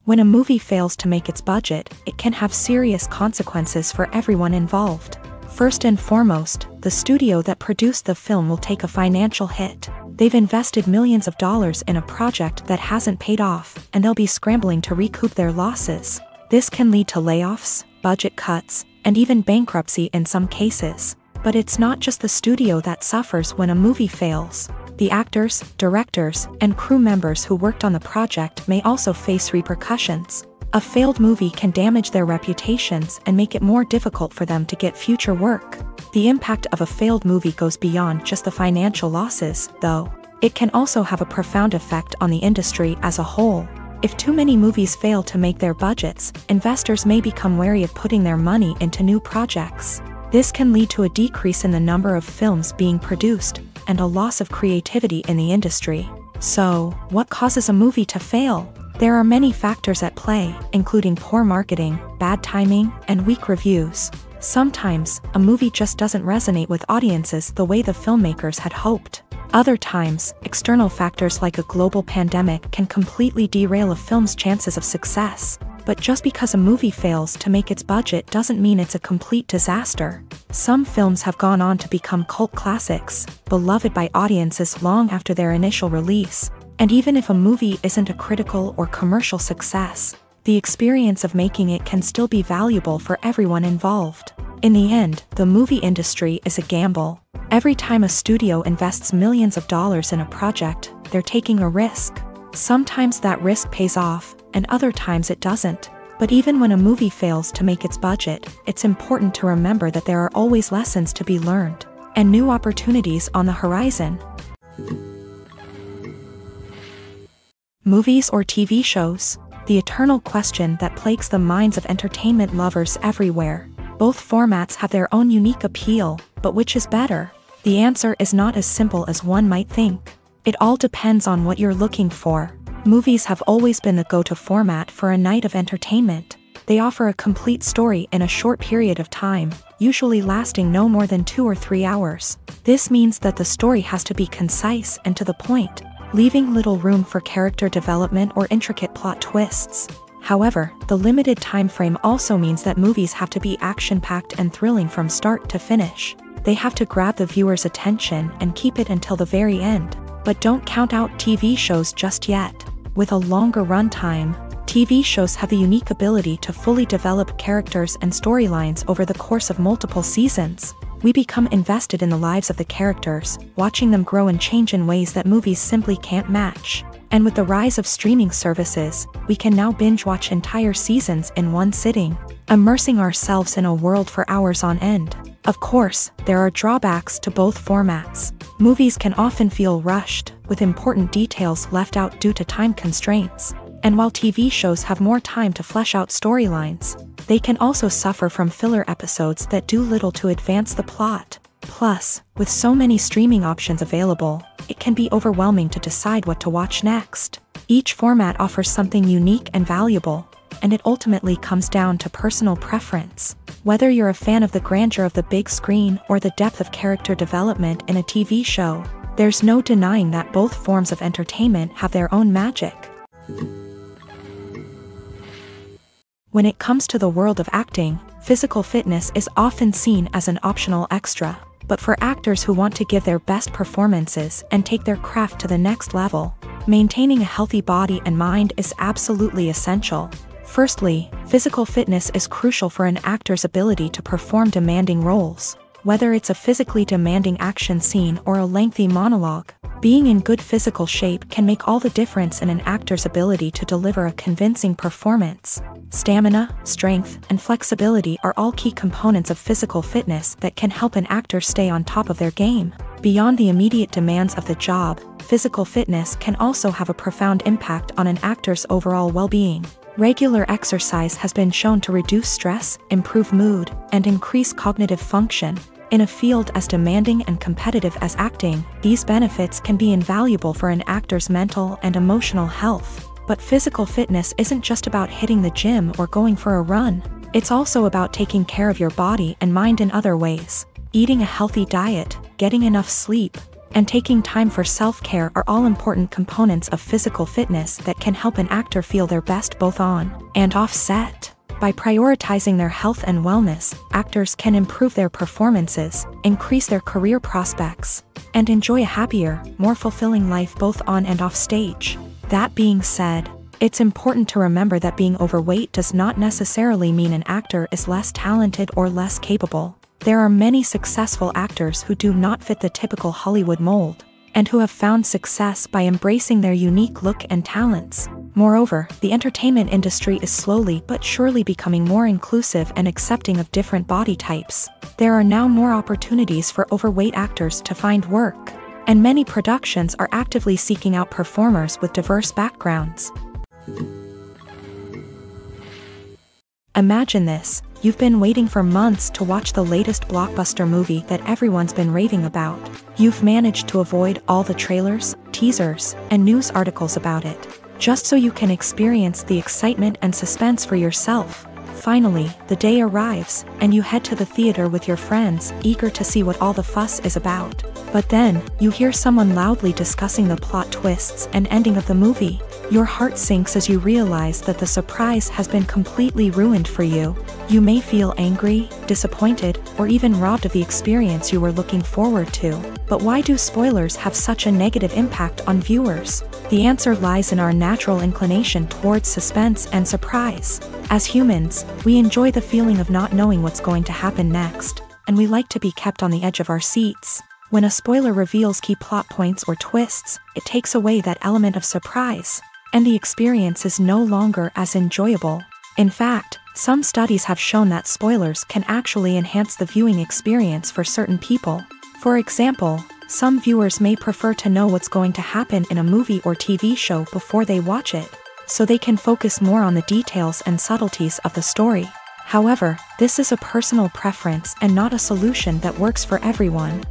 When a movie fails to make its budget, it can have serious consequences for everyone involved. First and foremost, the studio that produced the film will take a financial hit. They've invested millions of dollars in a project that hasn't paid off, and they'll be scrambling to recoup their losses. This can lead to layoffs, budget cuts, and even bankruptcy in some cases. But it's not just the studio that suffers when a movie fails. The actors, directors, and crew members who worked on the project may also face repercussions. A failed movie can damage their reputations and make it more difficult for them to get future work. The impact of a failed movie goes beyond just the financial losses, though. It can also have a profound effect on the industry as a whole. If too many movies fail to make their budgets, investors may become wary of putting their money into new projects. This can lead to a decrease in the number of films being produced, and a loss of creativity in the industry. So, what causes a movie to fail? There are many factors at play, including poor marketing, bad timing, and weak reviews. Sometimes, a movie just doesn't resonate with audiences the way the filmmakers had hoped. Other times, external factors like a global pandemic can completely derail a film's chances of success. But just because a movie fails to make its budget doesn't mean it's a complete disaster. Some films have gone on to become cult classics, beloved by audiences long after their initial release. And even if a movie isn't a critical or commercial success, the experience of making it can still be valuable for everyone involved. In the end, the movie industry is a gamble. Every time a studio invests millions of dollars in a project, they're taking a risk. Sometimes that risk pays off, and other times it doesn't. But even when a movie fails to make its budget, it's important to remember that there are always lessons to be learned, and new opportunities on the horizon. Movies or TV shows? The eternal question that plagues the minds of entertainment lovers everywhere. Both formats have their own unique appeal, but which is better? The answer is not as simple as one might think. It all depends on what you're looking for. Movies have always been the go-to format for a night of entertainment. They offer a complete story in a short period of time, usually lasting no more than 2 or 3 hours. This means that the story has to be concise and to the point, leaving little room for character development or intricate plot twists. However, the limited time frame also means that movies have to be action-packed and thrilling from start to finish. They have to grab the viewer's attention and keep it until the very end. But don't count out TV shows just yet. With a longer runtime, TV shows have the unique ability to fully develop characters and storylines over the course of multiple seasons. We become invested in the lives of the characters, watching them grow and change in ways that movies simply can't match. And with the rise of streaming services, we can now binge-watch entire seasons in one sitting, immersing ourselves in a world for hours on end. Of course, there are drawbacks to both formats. Movies can often feel rushed, with important details left out due to time constraints. And while TV shows have more time to flesh out storylines, they can also suffer from filler episodes that do little to advance the plot. Plus, with so many streaming options available, it can be overwhelming to decide what to watch next. Each format offers something unique and valuable, and it ultimately comes down to personal preference. Whether you're a fan of the grandeur of the big screen or the depth of character development in a TV show, there's no denying that both forms of entertainment have their own magic. When it comes to the world of acting, physical fitness is often seen as an optional extra. But for actors who want to give their best performances and take their craft to the next level, maintaining a healthy body and mind is absolutely essential. Firstly, physical fitness is crucial for an actor's ability to perform demanding roles. Whether it's a physically demanding action scene or a lengthy monologue, being in good physical shape can make all the difference in an actor's ability to deliver a convincing performance. Stamina, strength, and flexibility are all key components of physical fitness that can help an actor stay on top of their game. Beyond the immediate demands of the job, physical fitness can also have a profound impact on an actor's overall well-being. Regular exercise has been shown to reduce stress, improve mood, and increase cognitive function. In a field as demanding and competitive as acting, these benefits can be invaluable for an actor's mental and emotional health. But physical fitness isn't just about hitting the gym or going for a run. It's also about taking care of your body and mind in other ways. Eating a healthy diet, getting enough sleep, and taking time for self-care are all important components of physical fitness that can help an actor feel their best both on and off set. By prioritizing their health and wellness, actors can improve their performances, increase their career prospects, and enjoy a happier, more fulfilling life both on and off stage. That being said, it's important to remember that being overweight does not necessarily mean an actor is less talented or less capable. there are many successful actors who do not fit the typical Hollywood mold, and who have found success by embracing their unique look and talents. Moreover, the entertainment industry is slowly but surely becoming more inclusive and accepting of different body types. There are now more opportunities for overweight actors to find work, and many productions are actively seeking out performers with diverse backgrounds. Imagine this: you've been waiting for months to watch the latest blockbuster movie that everyone's been raving about. You've managed to avoid all the trailers, teasers, and news articles about it, just so you can experience the excitement and suspense for yourself. Finally, the day arrives, and you head to the theater with your friends, eager to see what all the fuss is about. But then, you hear someone loudly discussing the plot twists and ending of the movie. Your heart sinks as you realize that the surprise has been completely ruined for you. You may feel angry, disappointed, or even robbed of the experience you were looking forward to. But why do spoilers have such a negative impact on viewers? The answer lies in our natural inclination towards suspense and surprise. As humans, we enjoy the feeling of not knowing what's going to happen next, and we like to be kept on the edge of our seats. When a spoiler reveals key plot points or twists, it takes away that element of surprise, and the experience is no longer as enjoyable. In fact, some studies have shown that spoilers can actually enhance the viewing experience for certain people. For example, some viewers may prefer to know what's going to happen in a movie or TV show before they watch it, so they can focus more on the details and subtleties of the story. However, this is a personal preference and not a solution that works for everyone.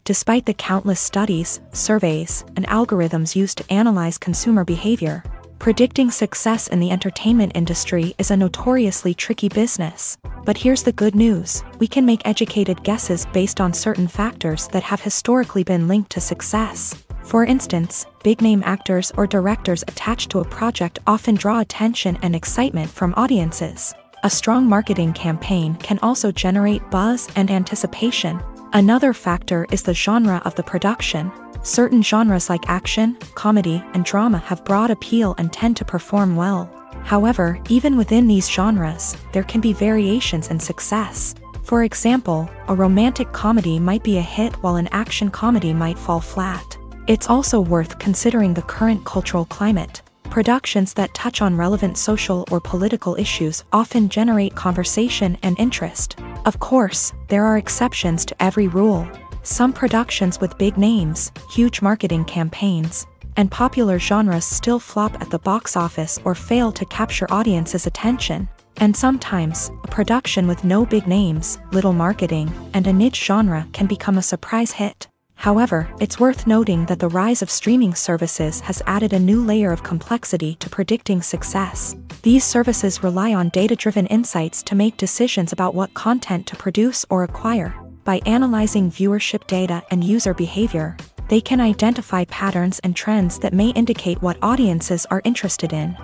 Despite the countless studies, surveys, and algorithms used to analyze consumer behavior, predicting success in the entertainment industry is a notoriously tricky business. But here's the good news: we can make educated guesses based on certain factors that have historically been linked to success. For instance, big-name actors or directors attached to a project often draw attention and excitement from audiences. A strong marketing campaign can also generate buzz and anticipation. Another factor is the genre of the production. Certain genres like action, comedy, and drama have broad appeal and tend to perform well. However, even within these genres, there can be variations in success. For example, a romantic comedy might be a hit while an action comedy might fall flat. It's also worth considering the current cultural climate. Productions that touch on relevant social or political issues often generate conversation and interest. Of course, there are exceptions to every rule. Some productions with big names, huge marketing campaigns, and popular genres still flop at the box office or fail to capture audiences' attention. And sometimes, a production with no big names, little marketing, and a niche genre can become a surprise hit. However, it's worth noting that the rise of streaming services has added a new layer of complexity to predicting success. These services rely on data-driven insights to make decisions about what content to produce or acquire. By analyzing viewership data and user behavior, they can identify patterns and trends that may indicate what audiences are interested in.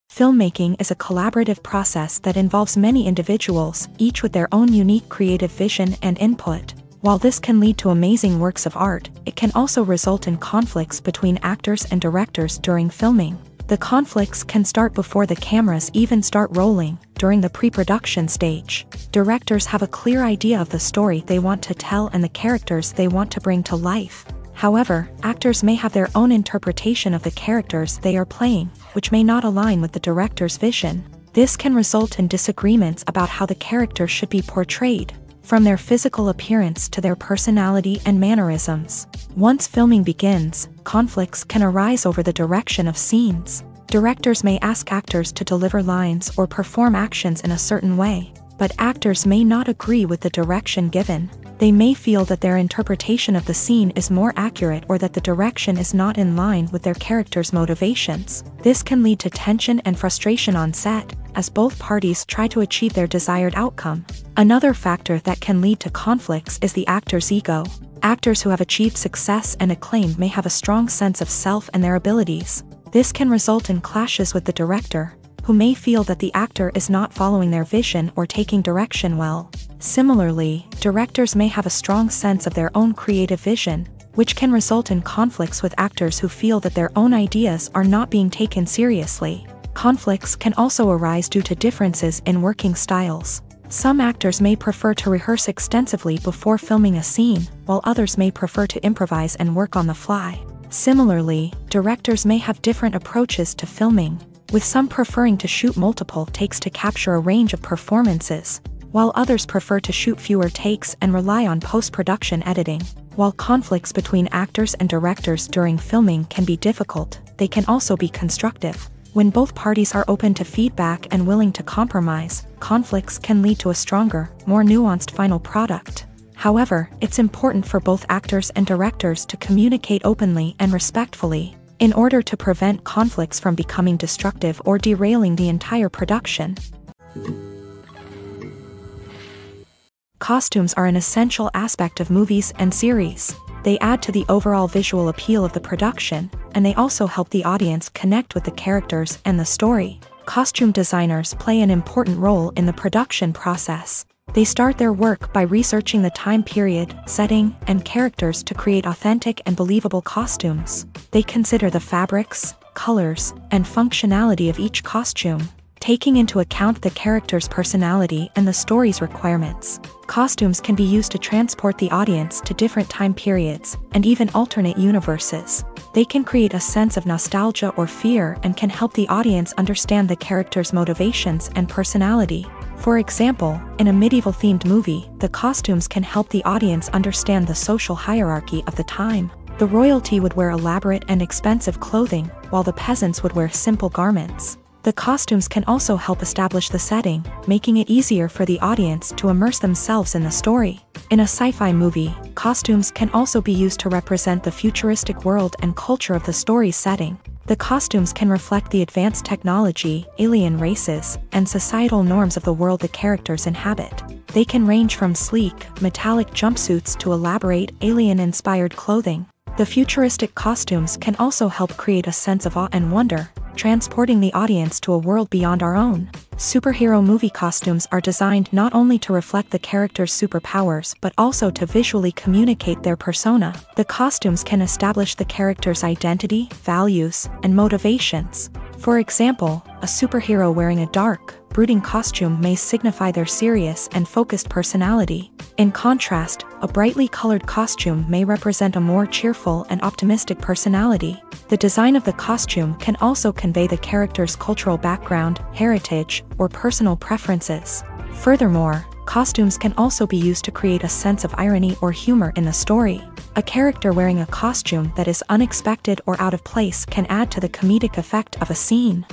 Filmmaking is a collaborative process that involves many individuals, each with their own unique creative vision and input. While this can lead to amazing works of art, it can also result in conflicts between actors and directors during filming. The conflicts can start before the cameras even start rolling, during the pre-production stage. Directors have a clear idea of the story they want to tell and the characters they want to bring to life. However, actors may have their own interpretation of the characters they are playing, which may not align with the director's vision. This can result in disagreements about how the character should be portrayed, from their physical appearance to their personality and mannerisms. Once filming begins, conflicts can arise over the direction of scenes. Directors may ask actors to deliver lines or perform actions in a certain way, but actors may not agree with the direction given. They may feel that their interpretation of the scene is more accurate or that the direction is not in line with their character's motivations. This can lead to tension and frustration on set, as both parties try to achieve their desired outcome. Another factor that can lead to conflicts is the actor's ego. Actors who have achieved success and acclaim may have a strong sense of self and their abilities. This can result in clashes with the director, who may feel that the actor is not following their vision or taking direction well. Similarly, directors may have a strong sense of their own creative vision, which can result in conflicts with actors who feel that their own ideas are not being taken seriously. Conflicts can also arise due to differences in working styles. Some actors may prefer to rehearse extensively before filming a scene, while others may prefer to improvise and work on the fly. Similarly, directors may have different approaches to filming, with some preferring to shoot multiple takes to capture a range of performances, while others prefer to shoot fewer takes and rely on post-production editing. While conflicts between actors and directors during filming can be difficult, they can also be constructive. When both parties are open to feedback and willing to compromise, conflicts can lead to a stronger, more nuanced final product. However, it's important for both actors and directors to communicate openly and respectfully, in order to prevent conflicts from becoming destructive or derailing the entire production. Costumes are an essential aspect of movies and series. They add to the overall visual appeal of the production, and they also help the audience connect with the characters and the story. Costume designers play an important role in the production process. They start their work by researching the time period, setting, and characters to create authentic and believable costumes. They consider the fabrics, colors, and functionality of each costume, taking into account the character's personality and the story's requirements. Costumes can be used to transport the audience to different time periods and even alternate universes. They can create a sense of nostalgia or fear and can help the audience understand the character's motivations and personality. For example, in a medieval-themed movie, the costumes can help the audience understand the social hierarchy of the time. The royalty would wear elaborate and expensive clothing, while the peasants would wear simple garments. The costumes can also help establish the setting, making it easier for the audience to immerse themselves in the story. In a sci-fi movie, costumes can also be used to represent the futuristic world and culture of the story's setting. The costumes can reflect the advanced technology, alien races, and societal norms of the world the characters inhabit. They can range from sleek, metallic jumpsuits to elaborate, alien-inspired clothing. The futuristic costumes can also help create a sense of awe and wonder, transporting the audience to a world beyond our own. Superhero movie costumes are designed not only to reflect the character's superpowers but also to visually communicate their persona. The costumes can establish the character's identity, values, and motivations. For example, a superhero wearing a dark, brooding costume may signify their serious and focused personality. In contrast, a brightly colored costume may represent a more cheerful and optimistic personality. The design of the costume can also convey the character's cultural background, heritage, or personal preferences. Furthermore, costumes can also be used to create a sense of irony or humor in the story. A character wearing a costume that is unexpected or out of place can add to the comedic effect of a scene.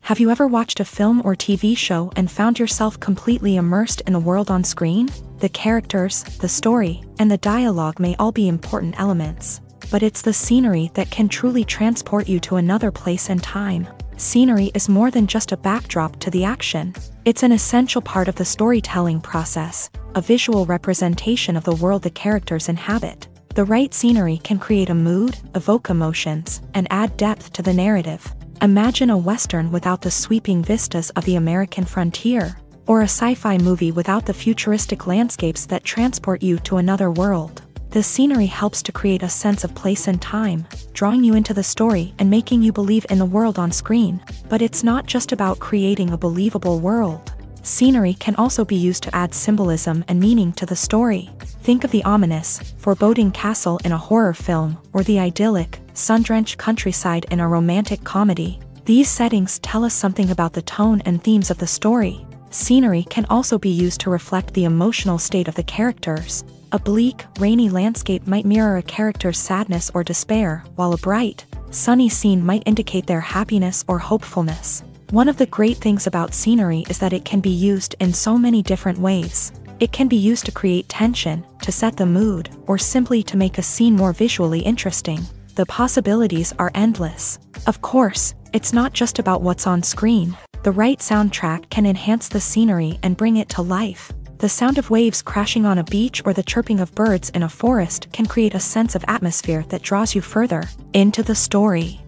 Have you ever watched a film or TV show and found yourself completely immersed in the world on screen? The characters, the story, and the dialogue may all be important elements, but it's the scenery that can truly transport you to another place and time. Scenery is more than just a backdrop to the action. It's an essential part of the storytelling process, a visual representation of the world the characters inhabit. The right scenery can create a mood, evoke emotions, and add depth to the narrative. Imagine a Western without the sweeping vistas of the American frontier, or a sci-fi movie without the futuristic landscapes that transport you to another world. The scenery helps to create a sense of place and time, drawing you into the story and making you believe in the world on screen. But it's not just about creating a believable world. Scenery can also be used to add symbolism and meaning to the story. Think of the ominous, foreboding castle in a horror film, or the idyllic, sun-drenched countryside in a romantic comedy. These settings tell us something about the tone and themes of the story. Scenery can also be used to reflect the emotional state of the characters. A bleak, rainy landscape might mirror a character's sadness or despair, while a bright, sunny scene might indicate their happiness or hopefulness. One of the great things about scenery is that it can be used in so many different ways. It can be used to create tension, to set the mood, or simply to make a scene more visually interesting. The possibilities are endless. Of course, it's not just about what's on screen. The right soundtrack can enhance the scenery and bring it to life. The sound of waves crashing on a beach or the chirping of birds in a forest can create a sense of atmosphere that draws you further into the story.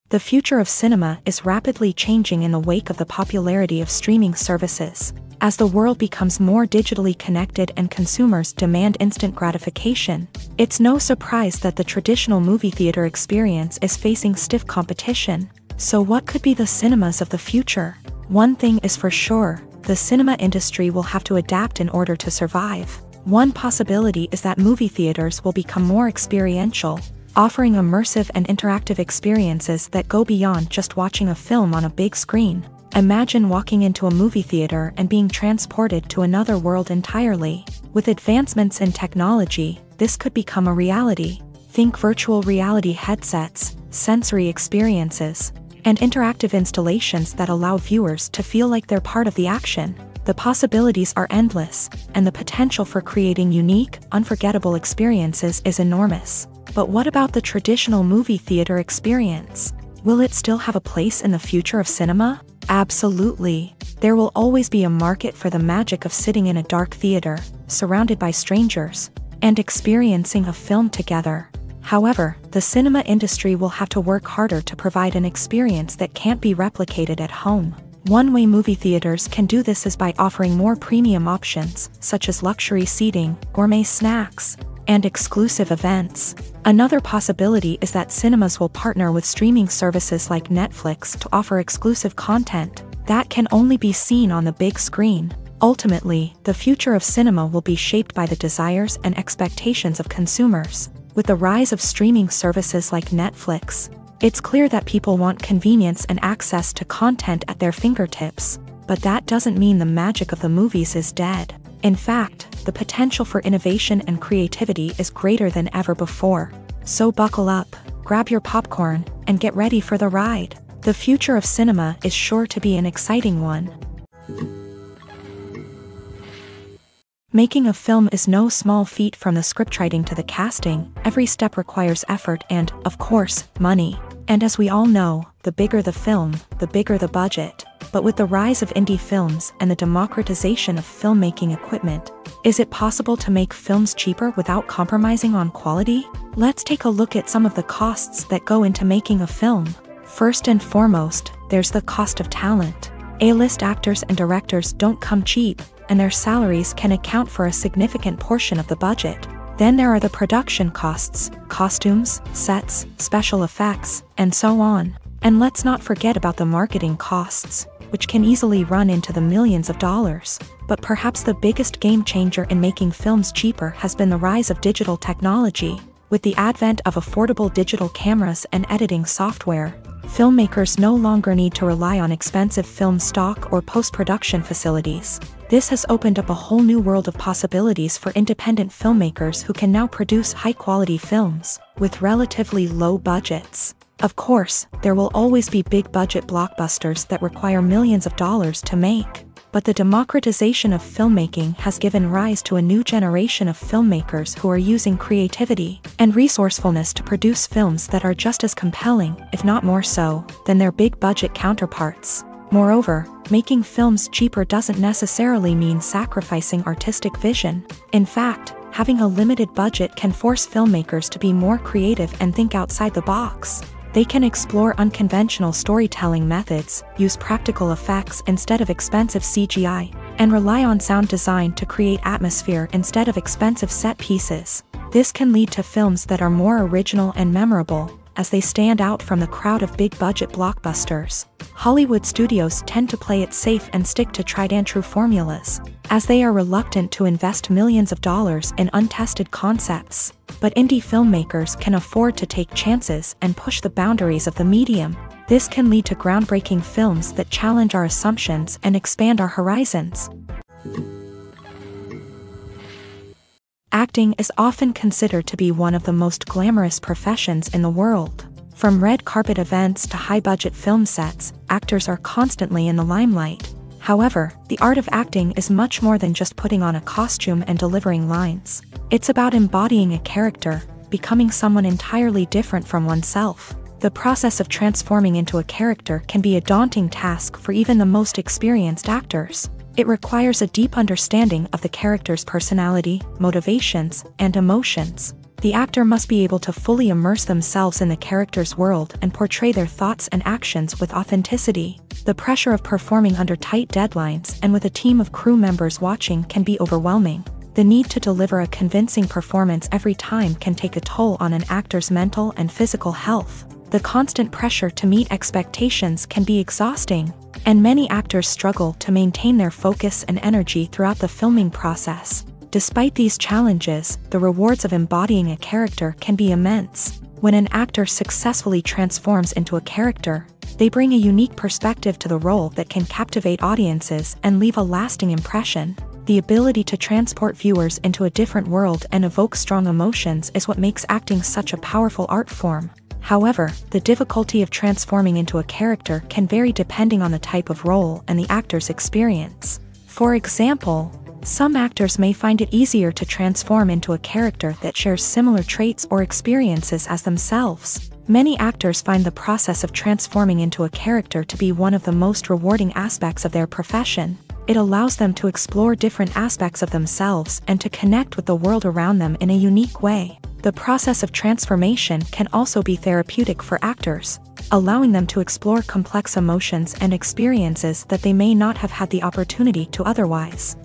The future of cinema is rapidly changing in the wake of the popularity of streaming services. As the world becomes more digitally connected and consumers demand instant gratification, it's no surprise that the traditional movie theater experience is facing stiff competition. So what could be the cinemas of the future? One thing is for sure, the cinema industry will have to adapt in order to survive. One possibility is that movie theaters will become more experiential, offering immersive and interactive experiences that go beyond just watching a film on a big screen. Imagine walking into a movie theater and being transported to another world entirely. With advancements in technology, this could become a reality. Think virtual reality headsets, sensory experiences, and interactive installations that allow viewers to feel like they're part of the action. The possibilities are endless, and the potential for creating unique, unforgettable experiences is enormous. But what about the traditional movie theater experience? Will it still have a place in the future of cinema? Absolutely. There will always be a market for the magic of sitting in a dark theater, surrounded by strangers, and experiencing a film together. However, the cinema industry will have to work harder to provide an experience that can't be replicated at home. One way movie theaters can do this is by offering more premium options, such as luxury seating, gourmet snacks, and exclusive events. Another possibility is that cinemas will partner with streaming services like Netflix to offer exclusive content that can only be seen on the big screen. Ultimately, the future of cinema will be shaped by the desires and expectations of consumers. With the rise of streaming services like Netflix, it's clear that people want convenience and access to content at their fingertips. But that doesn't mean the magic of the movies is dead. In fact, the potential for innovation and creativity is greater than ever before. So buckle up, grab your popcorn, and get ready for the ride. The future of cinema is sure to be an exciting one. Making a film is no small feat. From the scriptwriting to the casting, every step requires effort and, of course, money. And as we all know, the bigger the film, the bigger the budget. But with the rise of indie films and the democratization of filmmaking equipment, is it possible to make films cheaper without compromising on quality? Let's take a look at some of the costs that go into making a film. First and foremost, there's the cost of talent. A-list actors and directors don't come cheap, and their salaries can account for a significant portion of the budget. Then there are the production costs, costumes, sets, special effects, and so on. And let's not forget about the marketing costs, which can easily run into the millions of dollars. But perhaps the biggest game changer in making films cheaper has been the rise of digital technology. With the advent of affordable digital cameras and editing software, filmmakers no longer need to rely on expensive film stock or post-production facilities. This has opened up a whole new world of possibilities for independent filmmakers who can now produce high-quality films with relatively low budgets. Of course, there will always be big-budget blockbusters that require millions of dollars to make. But the democratization of filmmaking has given rise to a new generation of filmmakers who are using creativity and resourcefulness to produce films that are just as compelling, if not more so, than their big-budget counterparts. Moreover, making films cheaper doesn't necessarily mean sacrificing artistic vision. In fact, having a limited budget can force filmmakers to be more creative and think outside the box. They can explore unconventional storytelling methods, use practical effects instead of expensive CGI, and rely on sound design to create atmosphere instead of expensive set pieces. This can lead to films that are more original and memorable, as they stand out from the crowd of big-budget blockbusters. Hollywood studios tend to play it safe and stick to tried-and-true formulas, as they are reluctant to invest millions of dollars in untested concepts. But indie filmmakers can afford to take chances and push the boundaries of the medium. This can lead to groundbreaking films that challenge our assumptions and expand our horizons. Acting is often considered to be one of the most glamorous professions in the world. From red carpet events to high-budget film sets, actors are constantly in the limelight. However, the art of acting is much more than just putting on a costume and delivering lines. It's about embodying a character, becoming someone entirely different from oneself. The process of transforming into a character can be a daunting task for even the most experienced actors. It requires a deep understanding of the character's personality, motivations, and emotions. The actor must be able to fully immerse themselves in the character's world and portray their thoughts and actions with authenticity. The pressure of performing under tight deadlines and with a team of crew members watching can be overwhelming. The need to deliver a convincing performance every time can take a toll on an actor's mental and physical health. The constant pressure to meet expectations can be exhausting, and many actors struggle to maintain their focus and energy throughout the filming process. Despite these challenges, the rewards of embodying a character can be immense. When an actor successfully transforms into a character, they bring a unique perspective to the role that can captivate audiences and leave a lasting impression. The ability to transport viewers into a different world and evoke strong emotions is what makes acting such a powerful art form. However, the difficulty of transforming into a character can vary depending on the type of role and the actor's experience. For example, some actors may find it easier to transform into a character that shares similar traits or experiences as themselves. Many actors find the process of transforming into a character to be one of the most rewarding aspects of their profession. It allows them to explore different aspects of themselves and to connect with the world around them in a unique way. The process of transformation can also be therapeutic for actors, allowing them to explore complex emotions and experiences that they may not have had the opportunity to otherwise.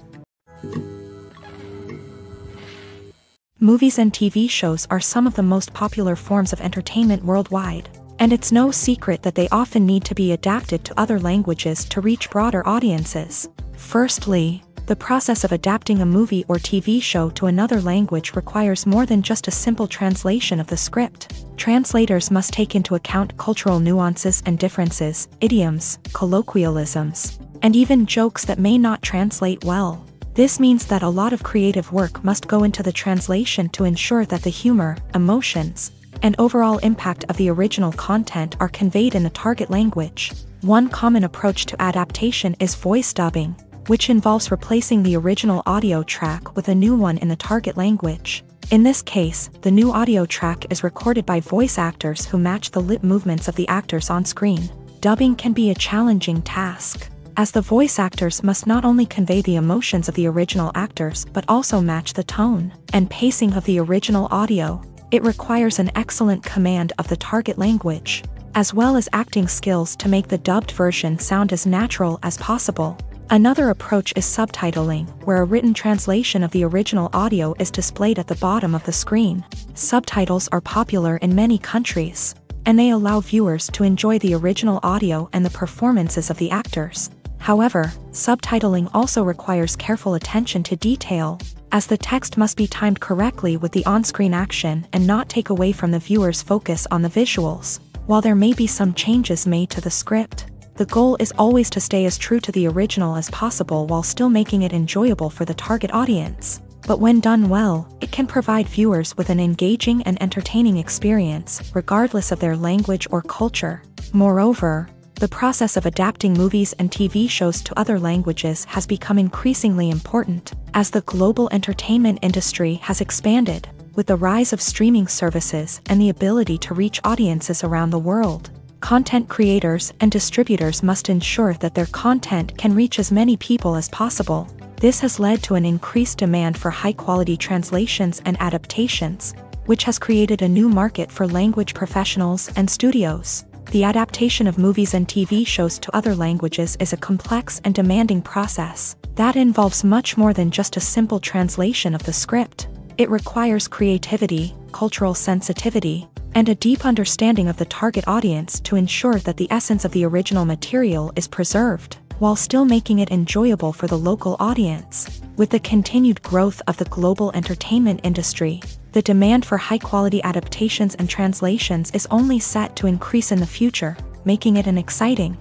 Movies and TV shows are some of the most popular forms of entertainment worldwide, and it's no secret that they often need to be adapted to other languages to reach broader audiences. Firstly, the process of adapting a movie or TV show to another language requires more than just a simple translation of the script. Translators must take into account cultural nuances and differences, idioms, colloquialisms, and even jokes that may not translate well. This means that a lot of creative work must go into the translation to ensure that the humor, emotions, and overall impact of the original content are conveyed in the target language. One common approach to adaptation is voice dubbing, which involves replacing the original audio track with a new one in the target language. In this case, the new audio track is recorded by voice actors who match the lip movements of the actors on screen. Dubbing can be a challenging task, as the voice actors must not only convey the emotions of the original actors but also match the tone and pacing of the original audio. It requires an excellent command of the target language, as well as acting skills to make the dubbed version sound as natural as possible. Another approach is subtitling, where a written translation of the original audio is displayed at the bottom of the screen. Subtitles are popular in many countries, and they allow viewers to enjoy the original audio and the performances of the actors. However, subtitling also requires careful attention to detail, as the text must be timed correctly with the on-screen action and not take away from the viewer's focus on the visuals. While there may be some changes made to the script, the goal is always to stay as true to the original as possible while still making it enjoyable for the target audience. But when done well, it can provide viewers with an engaging and entertaining experience, regardless of their language or culture. Moreover, the process of adapting movies and TV shows to other languages has become increasingly important, as the global entertainment industry has expanded, with the rise of streaming services and the ability to reach audiences around the world. Content creators and distributors must ensure that their content can reach as many people as possible. This has led to an increased demand for high-quality translations and adaptations, which has created a new market for language professionals and studios. The adaptation of movies and TV shows to other languages is a complex and demanding process that involves much more than just a simple translation of the script. It requires creativity, cultural sensitivity, and a deep understanding of the target audience to ensure that the essence of the original material is preserved, while still making it enjoyable for the local audience. With the continued growth of the global entertainment industry, the demand for high-quality adaptations and translations is only set to increase in the future, making it an exciting.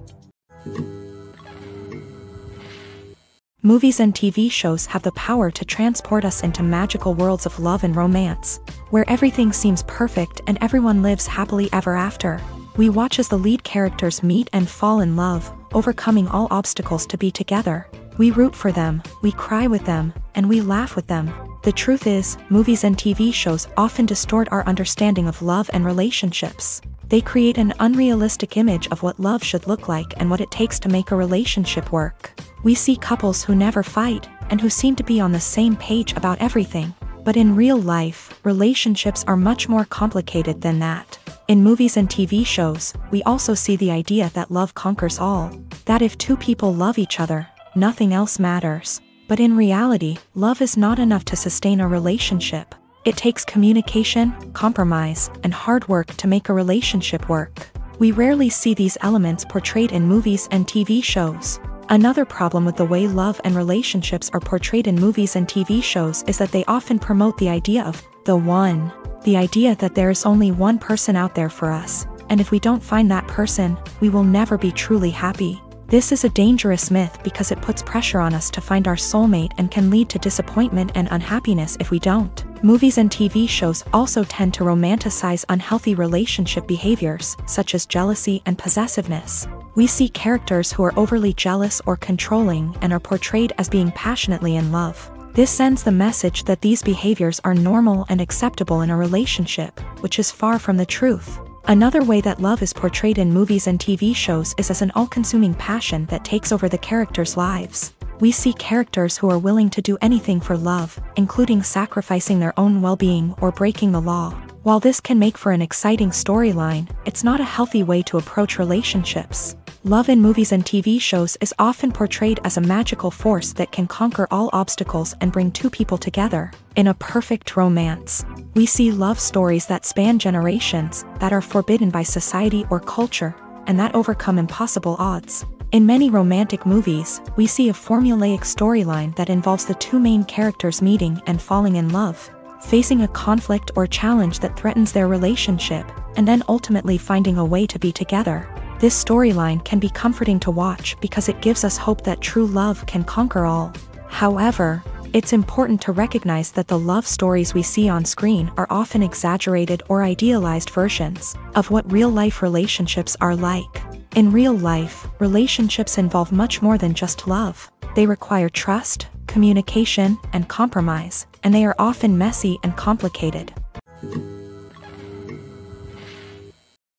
Movies and TV shows have the power to transport us into magical worlds of love and romance, where everything seems perfect and everyone lives happily ever after. We watch as the lead characters meet and fall in love, overcoming all obstacles to be together. We root for them, we cry with them, and we laugh with them. The truth is, movies and TV shows often distort our understanding of love and relationships. They create an unrealistic image of what love should look like and what it takes to make a relationship work. We see couples who never fight, and who seem to be on the same page about everything. But in real life, relationships are much more complicated than that. In movies and TV shows, we also see the idea that love conquers all. That if two people love each other, nothing else matters. But in reality, love is not enough to sustain a relationship. It takes communication, compromise, and hard work to make a relationship work. We rarely see these elements portrayed in movies and TV shows. Another problem with the way love and relationships are portrayed in movies and TV shows is that they often promote the idea of the one. The idea that there is only one person out there for us, and if we don't find that person, we will never be truly happy. This is a dangerous myth because it puts pressure on us to find our soulmate and can lead to disappointment and unhappiness if we don't. Movies and TV shows also tend to romanticize unhealthy relationship behaviors, such as jealousy and possessiveness. We see characters who are overly jealous or controlling and are portrayed as being passionately in love. This sends the message that these behaviors are normal and acceptable in a relationship, which is far from the truth. Another way that love is portrayed in movies and TV shows is as an all-consuming passion that takes over the characters' lives. We see characters who are willing to do anything for love, including sacrificing their own well-being or breaking the law. While this can make for an exciting storyline, it's not a healthy way to approach relationships. Love in movies and TV shows is often portrayed as a magical force that can conquer all obstacles and bring two people together. In a perfect romance, we see love stories that span generations, that are forbidden by society or culture, and that overcome impossible odds. In many romantic movies, we see a formulaic storyline that involves the two main characters meeting and falling in love, facing a conflict or challenge that threatens their relationship, and then ultimately finding a way to be together. This storyline can be comforting to watch because it gives us hope that true love can conquer all. However, it's important to recognize that the love stories we see on screen are often exaggerated or idealized versions of what real-life relationships are like. In real life, relationships involve much more than just love. They require trust, communication, and compromise, and they are often messy and complicated.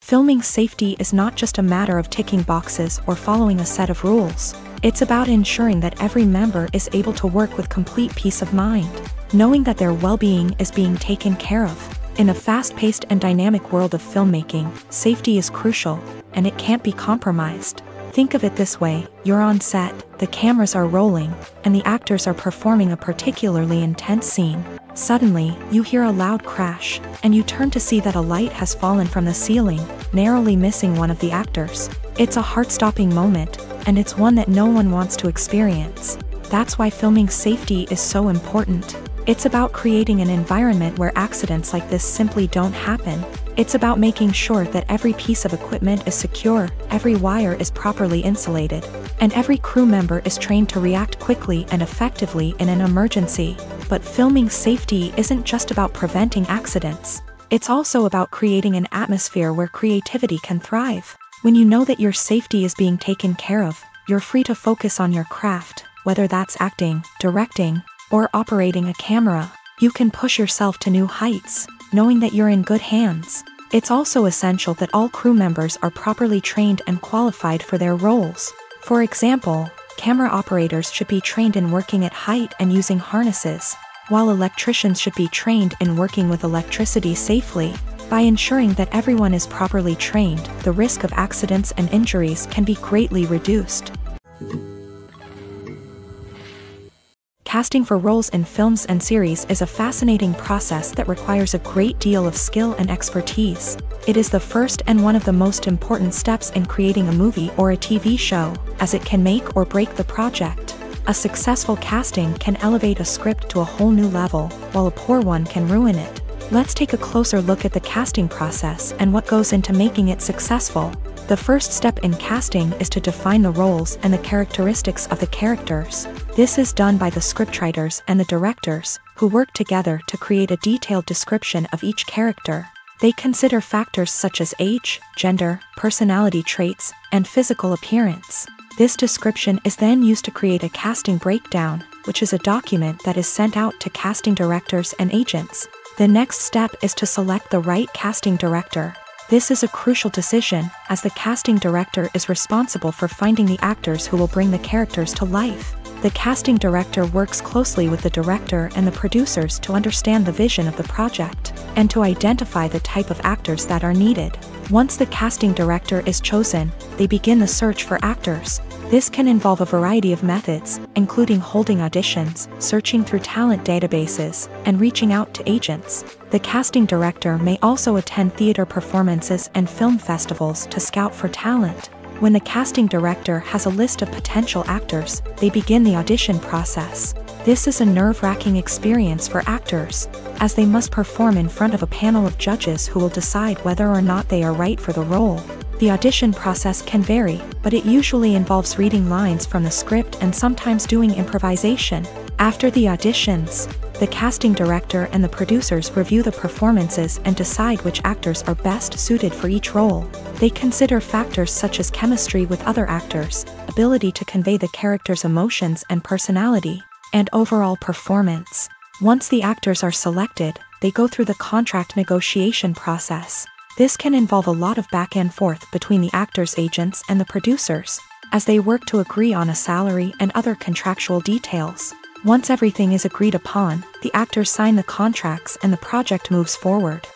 Filming safety is not just a matter of ticking boxes or following a set of rules. It's about ensuring that every member is able to work with complete peace of mind, knowing that their well-being is being taken care of. In a fast-paced and dynamic world of filmmaking, safety is crucial, and it can't be compromised. Think of it this way: you're on set, the cameras are rolling, and the actors are performing a particularly intense scene. Suddenly, you hear a loud crash, and you turn to see that a light has fallen from the ceiling, narrowly missing one of the actors. It's a heart-stopping moment, and it's one that no one wants to experience. That's why filming safety is so important. It's about creating an environment where accidents like this simply don't happen. It's about making sure that every piece of equipment is secure, every wire is properly insulated, and every crew member is trained to react quickly and effectively in an emergency. But filming safety isn't just about preventing accidents. It's also about creating an atmosphere where creativity can thrive. When you know that your safety is being taken care of, you're free to focus on your craft, whether that's acting, directing, or operating a camera. You can push yourself to new heights, knowing that you're in good hands. It's also essential that all crew members are properly trained and qualified for their roles. For example, camera operators should be trained in working at height and using harnesses, while electricians should be trained in working with electricity safely. By ensuring that everyone is properly trained, the risk of accidents and injuries can be greatly reduced. Casting for roles in films and series is a fascinating process that requires a great deal of skill and expertise. It is the first and one of the most important steps in creating a movie or a TV show, as it can make or break the project. A successful casting can elevate a script to a whole new level, while a poor one can ruin it. Let's take a closer look at the casting process and what goes into making it successful. The first step in casting is to define the roles and the characteristics of the characters. This is done by the scriptwriters and the directors, who work together to create a detailed description of each character. They consider factors such as age, gender, personality traits, and physical appearance. This description is then used to create a casting breakdown, which is a document that is sent out to casting directors and agents. The next step is to select the right casting director. This is a crucial decision, as the casting director is responsible for finding the actors who will bring the characters to life. The casting director works closely with the director and the producers to understand the vision of the project, and to identify the type of actors that are needed. Once the casting director is chosen, they begin the search for actors. This can involve a variety of methods, including holding auditions, searching through talent databases, and reaching out to agents. The casting director may also attend theater performances and film festivals to scout for talent. When the casting director has a list of potential actors, they begin the audition process. This is a nerve-wracking experience for actors, as they must perform in front of a panel of judges who will decide whether or not they are right for the role. The audition process can vary, but it usually involves reading lines from the script and sometimes doing improvisation. After the auditions, the casting director and the producers review the performances and decide which actors are best suited for each role. They consider factors such as chemistry with other actors, ability to convey the character's emotions and personality, and overall performance. Once the actors are selected, they go through the contract negotiation process. This can involve a lot of back and forth between the actors' agents and the producers, as they work to agree on a salary and other contractual details. Once everything is agreed upon, the actors sign the contracts and the project moves forward.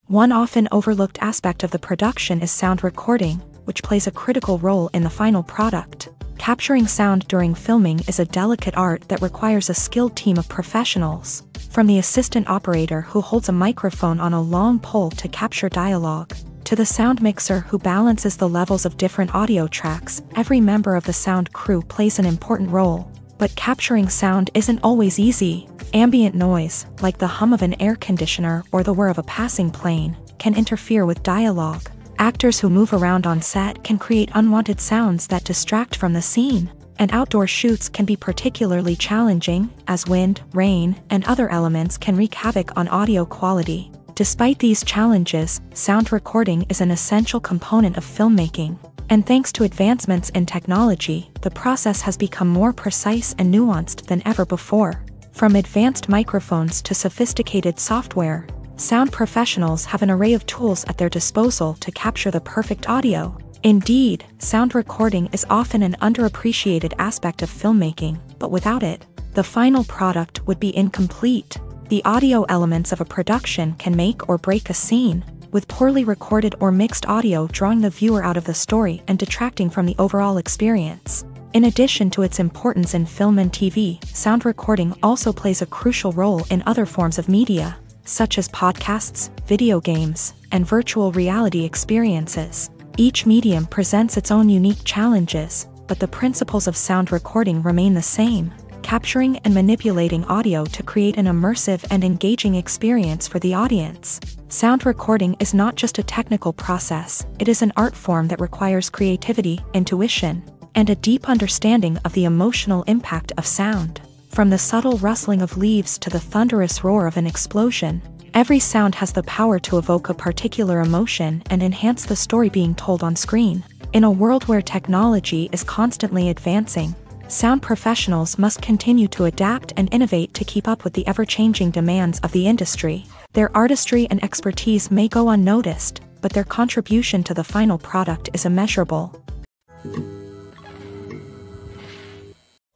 One often overlooked aspect of the production is sound recording, which plays a critical role in the final product. Capturing sound during filming is a delicate art that requires a skilled team of professionals, from the assistant operator who holds a microphone on a long pole to capture dialogue, to the sound mixer who balances the levels of different audio tracks. Every member of the sound crew plays an important role. But capturing sound isn't always easy. Ambient noise, like the hum of an air conditioner or the whir of a passing plane, can interfere with dialogue. Actors who move around on set can create unwanted sounds that distract from the scene. And outdoor shoots can be particularly challenging, as wind, rain, and other elements can wreak havoc on audio quality. Despite these challenges, sound recording is an essential component of filmmaking. And thanks to advancements in technology, the process has become more precise and nuanced than ever before. From advanced microphones to sophisticated software, sound professionals have an array of tools at their disposal to capture the perfect audio. Indeed, sound recording is often an underappreciated aspect of filmmaking, but without it, the final product would be incomplete. The audio elements of a production can make or break a scene, with poorly recorded or mixed audio drawing the viewer out of the story and detracting from the overall experience. In addition to its importance in film and TV, sound recording also plays a crucial role in other forms of media, such as podcasts, video games, and virtual reality experiences. Each medium presents its own unique challenges, but the principles of sound recording remain the same: capturing and manipulating audio to create an immersive and engaging experience for the audience. Sound recording is not just a technical process, it is an art form that requires creativity, intuition, and a deep understanding of the emotional impact of sound. From the subtle rustling of leaves to the thunderous roar of an explosion, every sound has the power to evoke a particular emotion and enhance the story being told on screen. In a world where technology is constantly advancing, sound professionals must continue to adapt and innovate to keep up with the ever-changing demands of the industry. Their artistry and expertise may go unnoticed, but their contribution to the final product is immeasurable.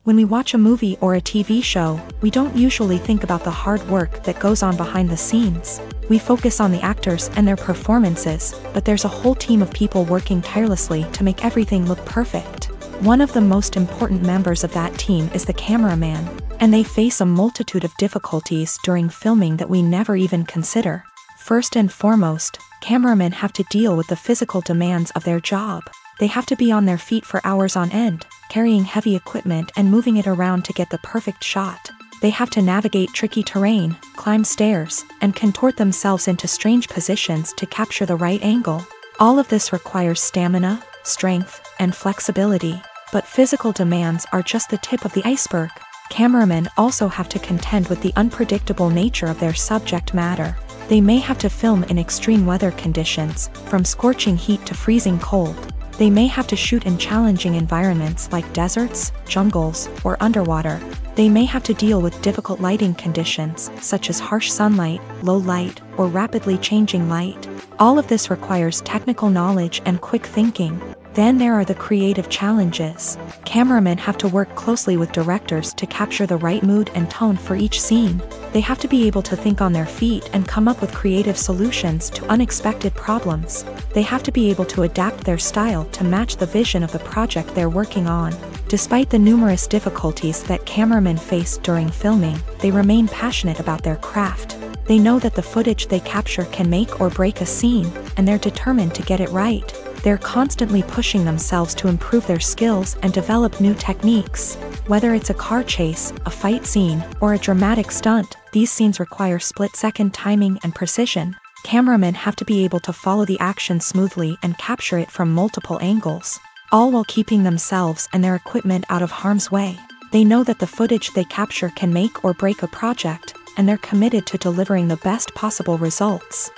When we watch a movie or a TV show, we don't usually think about the hard work that goes on behind the scenes. We focus on the actors and their performances, but there's a whole team of people working tirelessly to make everything look perfect. One of the most important members of that team is the cameraman, and they face a multitude of difficulties during filming that we never even consider. First and foremost, cameramen have to deal with the physical demands of their job. They have to be on their feet for hours on end, carrying heavy equipment and moving it around to get the perfect shot. They have to navigate tricky terrain, climb stairs, and contort themselves into strange positions to capture the right angle. All of this requires stamina, strength, and flexibility. But physical demands are just the tip of the iceberg. Cameramen also have to contend with the unpredictable nature of their subject matter. They may have to film in extreme weather conditions, from scorching heat to freezing cold. They may have to shoot in challenging environments like deserts, jungles, or underwater. They may have to deal with difficult lighting conditions, such as harsh sunlight, low light, or rapidly changing light. All of this requires technical knowledge and quick thinking. Then there are the creative challenges. Cameramen have to work closely with directors to capture the right mood and tone for each scene. They have to be able to think on their feet and come up with creative solutions to unexpected problems. They have to be able to adapt their style to match the vision of the project they're working on. Despite the numerous difficulties that cameramen face during filming, they remain passionate about their craft. They know that the footage they capture can make or break a scene, and they're determined to get it right. They're constantly pushing themselves to improve their skills and develop new techniques. Whether it's a car chase, a fight scene, or a dramatic stunt, these scenes require split-second timing and precision. Cameramen have to be able to follow the action smoothly and capture it from multiple angles, all while keeping themselves and their equipment out of harm's way. They know that the footage they capture can make or break a project, and they're committed to delivering the best possible results.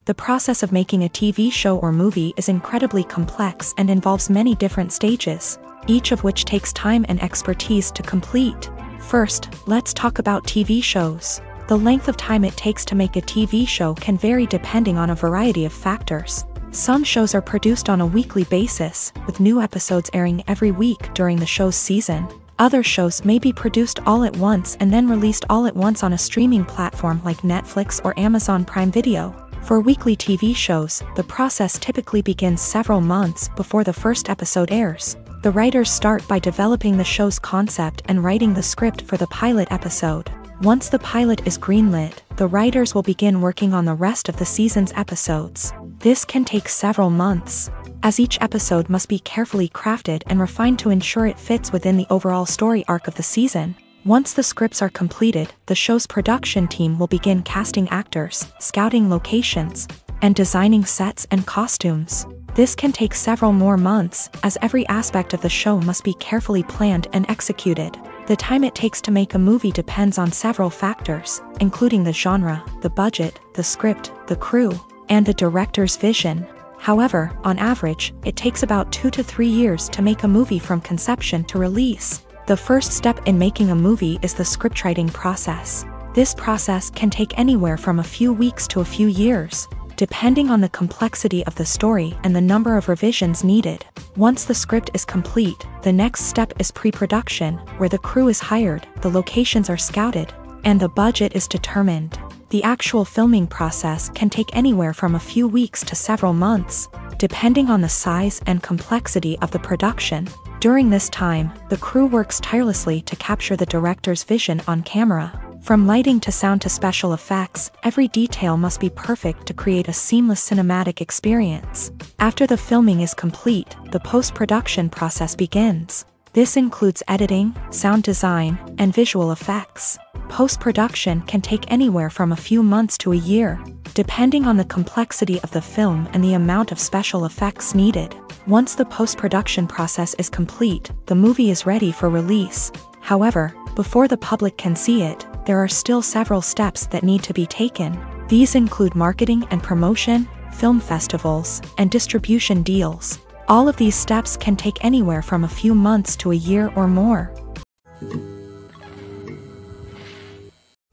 The process of making a TV show or movie is incredibly complex and involves many different stages, each of which takes time and expertise to complete. First, let's talk about TV shows. The length of time it takes to make a TV show can vary depending on a variety of factors. Some shows are produced on a weekly basis, with new episodes airing every week during the show's season. Other shows may be produced all at once and then released all at once on a streaming platform like Netflix or Amazon Prime Video. For weekly TV shows, the process typically begins several months before the first episode airs. The writers start by developing the show's concept and writing the script for the pilot episode. Once the pilot is greenlit, the writers will begin working on the rest of the season's episodes. This can take several months, as each episode must be carefully crafted and refined to ensure it fits within the overall story arc of the season. Once the scripts are completed, the show's production team will begin casting actors, scouting locations, and designing sets and costumes. This can take several more months, as every aspect of the show must be carefully planned and executed. The time it takes to make a movie depends on several factors, including the genre, the budget, the script, the crew, and the director's vision. However, on average, it takes about 2 to 3 years to make a movie from conception to release. The first step in making a movie is the scriptwriting process. This process can take anywhere from a few weeks to a few years, depending on the complexity of the story and the number of revisions needed. Once the script is complete, the next step is pre-production, where the crew is hired, the locations are scouted, and the budget is determined. The actual filming process can take anywhere from a few weeks to several months, depending on the size and complexity of the production. During this time, the crew works tirelessly to capture the director's vision on camera. From lighting to sound to special effects, every detail must be perfect to create a seamless cinematic experience. After the filming is complete, the post-production process begins. This includes editing, sound design, and visual effects. Post-production can take anywhere from a few months to a year, depending on the complexity of the film and the amount of special effects needed. Once the post-production process is complete, the movie is ready for release. However, before the public can see it, there are still several steps that need to be taken. These include marketing and promotion, film festivals, and distribution deals. All of these steps can take anywhere from a few months to a year or more.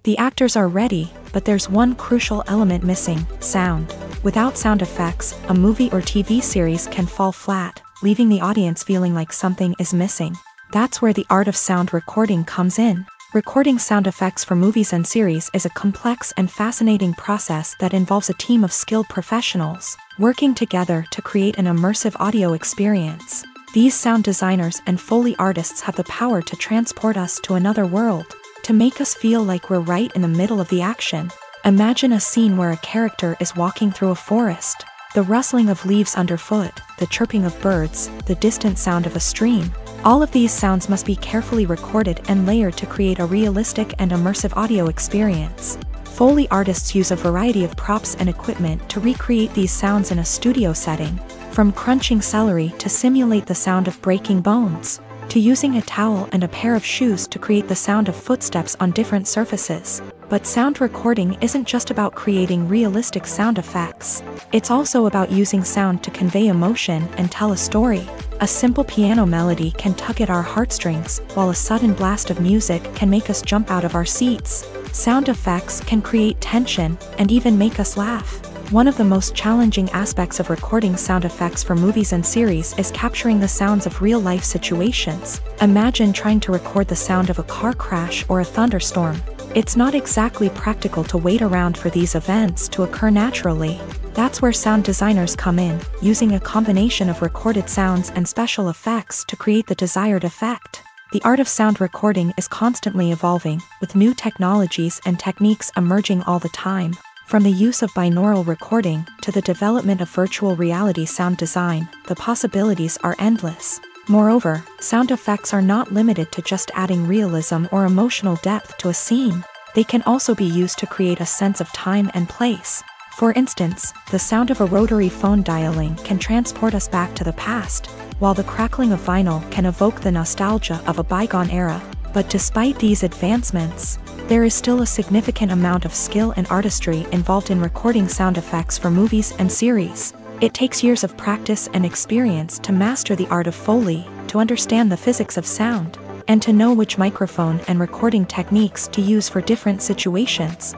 The actors are ready, but there's one crucial element missing: sound. Without sound effects, a movie or TV series can fall flat, leaving the audience feeling like something is missing. That's where the art of sound recording comes in. Recording sound effects for movies and series is a complex and fascinating process that involves a team of skilled professionals working together to create an immersive audio experience. These sound designers and Foley artists have the power to transport us to another world, to make us feel like we're right in the middle of the action. Imagine a scene where a character is walking through a forest. The rustling of leaves underfoot, the chirping of birds, the distant sound of a stream. All of these sounds must be carefully recorded and layered to create a realistic and immersive audio experience. Foley artists use a variety of props and equipment to recreate these sounds in a studio setting, from crunching celery to simulate the sound of breaking bones, to using a towel and a pair of shoes to create the sound of footsteps on different surfaces. But sound recording isn't just about creating realistic sound effects. It's also about using sound to convey emotion and tell a story. A simple piano melody can tug at our heartstrings, while a sudden blast of music can make us jump out of our seats. Sound effects can create tension and even make us laugh. One of the most challenging aspects of recording sound effects for movies and series is capturing the sounds of real-life situations. Imagine trying to record the sound of a car crash or a thunderstorm. It's not exactly practical to wait around for these events to occur naturally. That's where sound designers come in, using a combination of recorded sounds and special effects to create the desired effect. The art of sound recording is constantly evolving, with new technologies and techniques emerging all the time. From the use of binaural recording to the development of virtual reality sound design, the possibilities are endless. Moreover, sound effects are not limited to just adding realism or emotional depth to a scene. They can also be used to create a sense of time and place. For instance, the sound of a rotary phone dialing can transport us back to the past, while the crackling of vinyl can evoke the nostalgia of a bygone era. But despite these advancements, there is still a significant amount of skill and artistry involved in recording sound effects for movies and series. It takes years of practice and experience to master the art of Foley, to understand the physics of sound, and to know which microphone and recording techniques to use for different situations.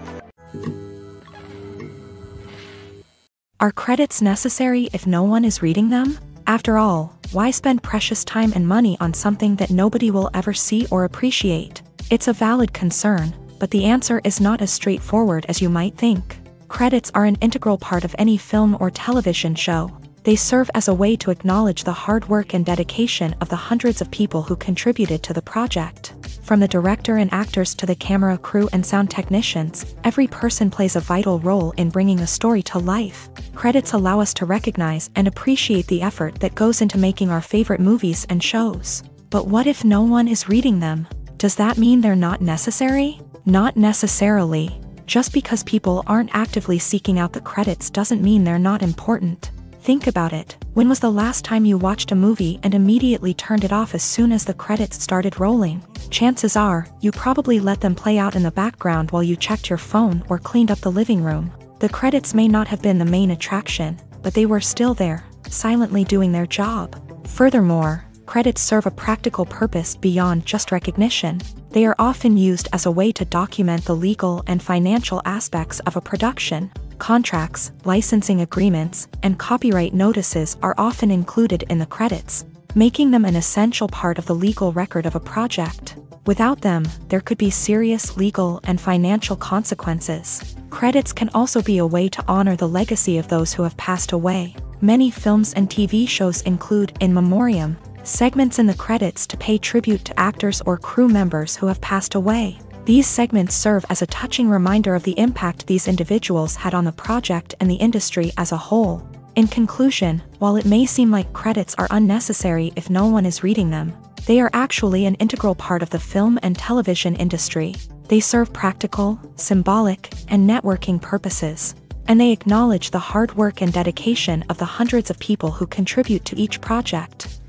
Are credits necessary if no one is reading them? After all, why spend precious time and money on something that nobody will ever see or appreciate? It's a valid concern, but the answer is not as straightforward as you might think. Credits are an integral part of any film or television show. They serve as a way to acknowledge the hard work and dedication of the hundreds of people who contributed to the project. From the director and actors to the camera crew and sound technicians, every person plays a vital role in bringing a story to life. Credits allow us to recognize and appreciate the effort that goes into making our favorite movies and shows. But what if no one is reading them? Does that mean they're not necessary? Not necessarily. Just because people aren't actively seeking out the credits doesn't mean they're not important. Think about it. When was the last time you watched a movie and immediately turned it off as soon as the credits started rolling? Chances are, you probably let them play out in the background while you checked your phone or cleaned up the living room. The credits may not have been the main attraction, but they were still there, silently doing their job. Furthermore, credits serve a practical purpose beyond just recognition. They are often used as a way to document the legal and financial aspects of a production. Contracts, licensing agreements, and copyright notices are often included in the credits, making them an essential part of the legal record of a project. Without them, there could be serious legal and financial consequences. Credits can also be a way to honor the legacy of those who have passed away. Many films and TV shows include in memoriam segments in the credits to pay tribute to actors or crew members who have passed away. These segments serve as a touching reminder of the impact these individuals had on the project and the industry as a whole. In conclusion, while it may seem like credits are unnecessary if no one is reading them, they are actually an integral part of the film and television industry. They serve practical, symbolic, and networking purposes, and they acknowledge the hard work and dedication of the hundreds of people who contribute to each project.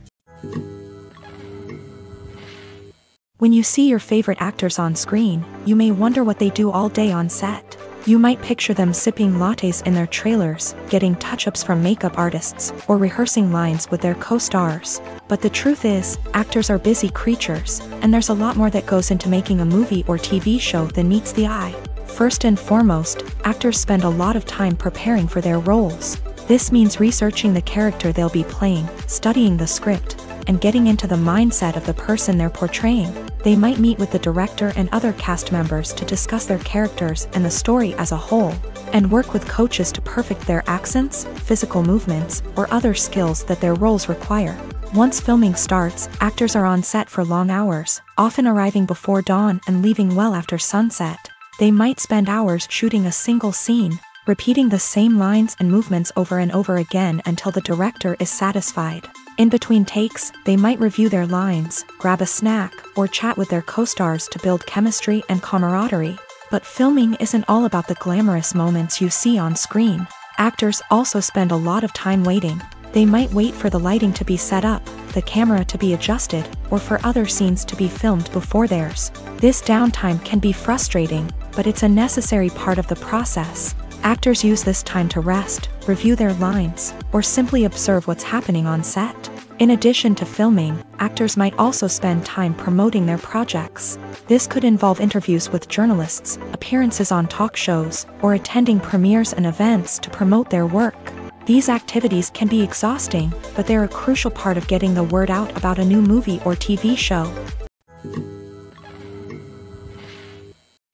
When you see your favorite actors on screen, you may wonder what they do all day on set. You might picture them sipping lattes in their trailers, getting touch-ups from makeup artists, or rehearsing lines with their co-stars. But the truth is, actors are busy creatures, and there's a lot more that goes into making a movie or TV show than meets the eye. First and foremost, actors spend a lot of time preparing for their roles. This means researching the character they'll be playing, studying the script, and getting into the mindset of the person they're portraying. They might meet with the director and other cast members to discuss their characters and the story as a whole, and work with coaches to perfect their accents, physical movements, or other skills that their roles require. Once filming starts, actors are on set for long hours, often arriving before dawn and leaving well after sunset. They might spend hours shooting a single scene, repeating the same lines and movements over and over again until the director is satisfied. In between takes, they might review their lines, grab a snack, or chat with their co-stars to build chemistry and camaraderie. But filming isn't all about the glamorous moments you see on screen. Actors also spend a lot of time waiting. They might wait for the lighting to be set up, the camera to be adjusted, or for other scenes to be filmed before theirs. This downtime can be frustrating, but it's a necessary part of the process. Actors use this time to rest, review their lines, or simply observe what's happening on set. In addition to filming, actors might also spend time promoting their projects. This could involve interviews with journalists, appearances on talk shows, or attending premieres and events to promote their work. These activities can be exhausting, but they're a crucial part of getting the word out about a new movie or TV show.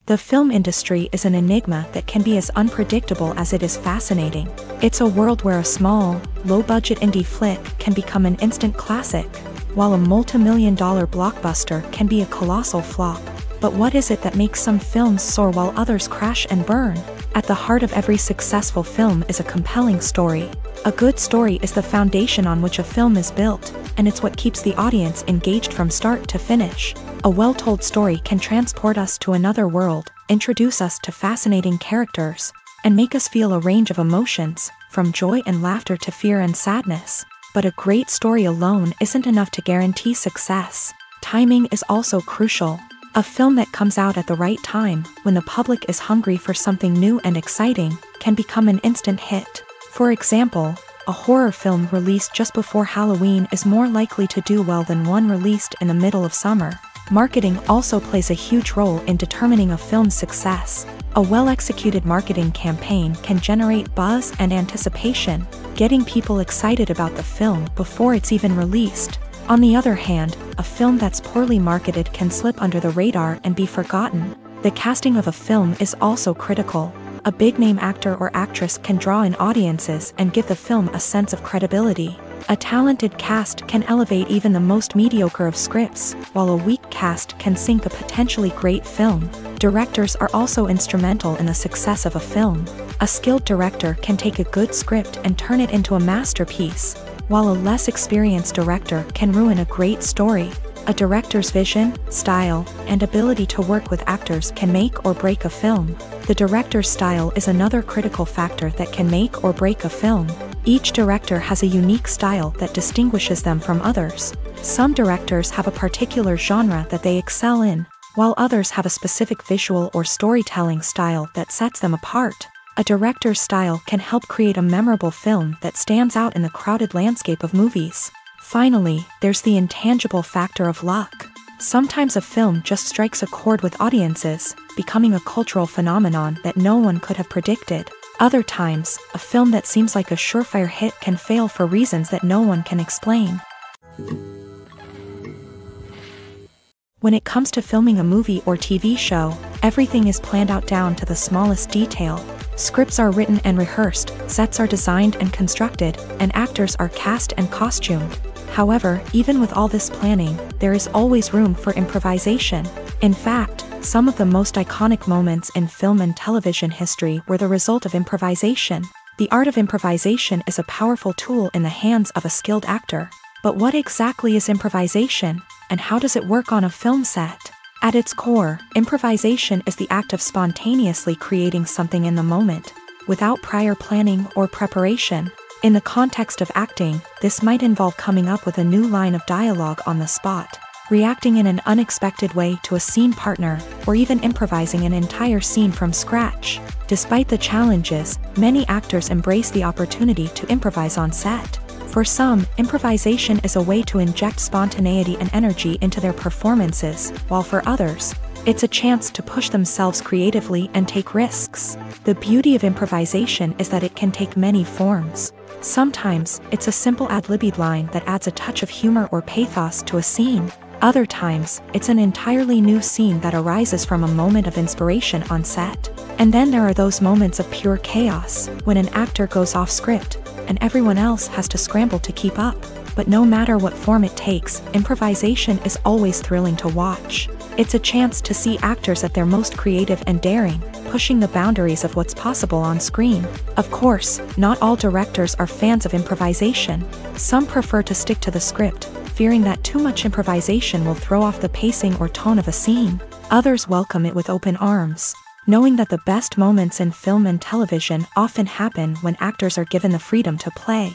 The film industry is an enigma that can be as unpredictable as it is fascinating. It's a world where a small, low-budget indie flick can become an instant classic, while a multi-million-dollar blockbuster can be a colossal flop. But what is it that makes some films soar while others crash and burn? At the heart of every successful film is a compelling story. A good story is the foundation on which a film is built, and it's what keeps the audience engaged from start to finish. A well-told story can transport us to another world, introduce us to fascinating characters, and make us feel a range of emotions, from joy and laughter to fear and sadness. But a great story alone isn't enough to guarantee success. Timing is also crucial. A film that comes out at the right time, when the public is hungry for something new and exciting, can become an instant hit. For example, a horror film released just before Halloween is more likely to do well than one released in the middle of summer. Marketing also plays a huge role in determining a film's success. A well-executed marketing campaign can generate buzz and anticipation, getting people excited about the film before it's even released. On the other hand, a film that's poorly marketed can slip under the radar and be forgotten. The casting of a film is also critical. A big-name actor or actress can draw in audiences and give the film a sense of credibility. A talented cast can elevate even the most mediocre of scripts, while a weak cast can sink a potentially great film. Directors are also instrumental in the success of a film. A skilled director can take a good script and turn it into a masterpiece, while a less experienced director can ruin a great story. A director's vision, style, and ability to work with actors can make or break a film. The director's style is another critical factor that can make or break a film. Each director has a unique style that distinguishes them from others. Some directors have a particular genre that they excel in, while others have a specific visual or storytelling style that sets them apart. A director's style can help create a memorable film that stands out in the crowded landscape of movies. Finally, there's the intangible factor of luck. Sometimes a film just strikes a chord with audiences, becoming a cultural phenomenon that no one could have predicted. Other times, a film that seems like a surefire hit can fail for reasons that no one can explain. When it comes to filming a movie or TV show, everything is planned out down to the smallest detail. Scripts are written and rehearsed, sets are designed and constructed, and actors are cast and costumed. However, even with all this planning, there is always room for improvisation. In fact, some of the most iconic moments in film and television history were the result of improvisation. The art of improvisation is a powerful tool in the hands of a skilled actor. But what exactly is improvisation, and how does it work on a film set? At its core, improvisation is the act of spontaneously creating something in the moment, without prior planning or preparation. In the context of acting, this might involve coming up with a new line of dialogue on the spot, reacting in an unexpected way to a scene partner, or even improvising an entire scene from scratch. Despite the challenges, many actors embrace the opportunity to improvise on set. For some, improvisation is a way to inject spontaneity and energy into their performances, while for others, it's a chance to push themselves creatively and take risks. The beauty of improvisation is that it can take many forms. Sometimes, it's a simple ad-libbed line that adds a touch of humor or pathos to a scene. Other times, it's an entirely new scene that arises from a moment of inspiration on set. And then there are those moments of pure chaos, when an actor goes off script, and everyone else has to scramble to keep up. But no matter what form it takes, improvisation is always thrilling to watch. It's a chance to see actors at their most creative and daring, pushing the boundaries of what's possible on screen. Of course, not all directors are fans of improvisation. Some prefer to stick to the script, fearing that too much improvisation will throw off the pacing or tone of a scene. Others welcome it with open arms, knowing that the best moments in film and television often happen when actors are given the freedom to play.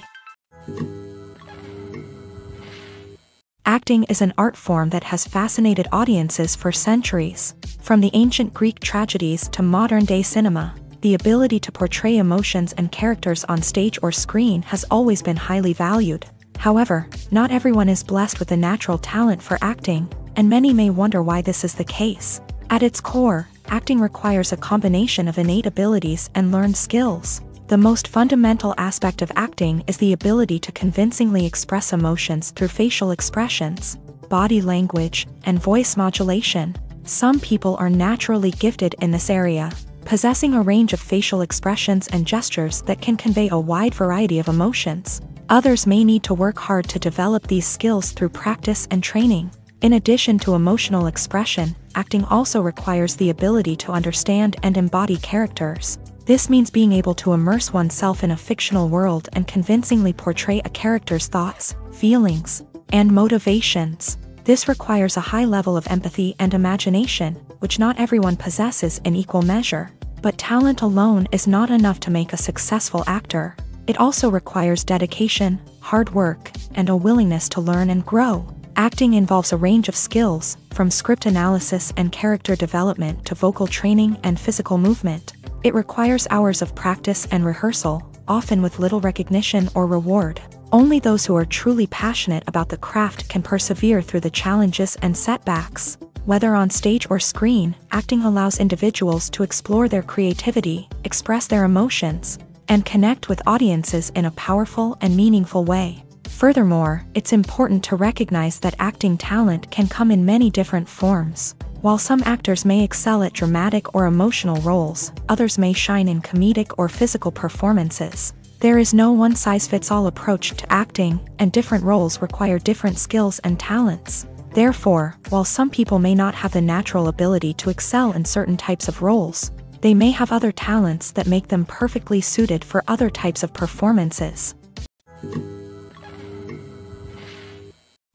Acting is an art form that has fascinated audiences for centuries. From the ancient Greek tragedies to modern-day cinema, the ability to portray emotions and characters on stage or screen has always been highly valued. However, not everyone is blessed with a natural talent for acting, and many may wonder why this is the case. At its core, acting requires a combination of innate abilities and learned skills. The most fundamental aspect of acting is the ability to convincingly express emotions through facial expressions, body language, and voice modulation. Some people are naturally gifted in this area, possessing a range of facial expressions and gestures that can convey a wide variety of emotions. Others may need to work hard to develop these skills through practice and training. In addition to emotional expression, acting also requires the ability to understand and embody characters. This means being able to immerse oneself in a fictional world and convincingly portray a character's thoughts, feelings, and motivations. This requires a high level of empathy and imagination, which not everyone possesses in equal measure. But talent alone is not enough to make a successful actor. It also requires dedication, hard work, and a willingness to learn and grow. Acting involves a range of skills, from script analysis and character development to vocal training and physical movement. It requires hours of practice and rehearsal, often with little recognition or reward. Only those who are truly passionate about the craft can persevere through the challenges and setbacks. Whether on stage or screen, acting allows individuals to explore their creativity, express their emotions, and connect with audiences in a powerful and meaningful way. Furthermore, it's important to recognize that acting talent can come in many different forms. While some actors may excel at dramatic or emotional roles, others may shine in comedic or physical performances. There is no one-size-fits-all approach to acting, and different roles require different skills and talents. Therefore, while some people may not have the natural ability to excel in certain types of roles, they may have other talents that make them perfectly suited for other types of performances.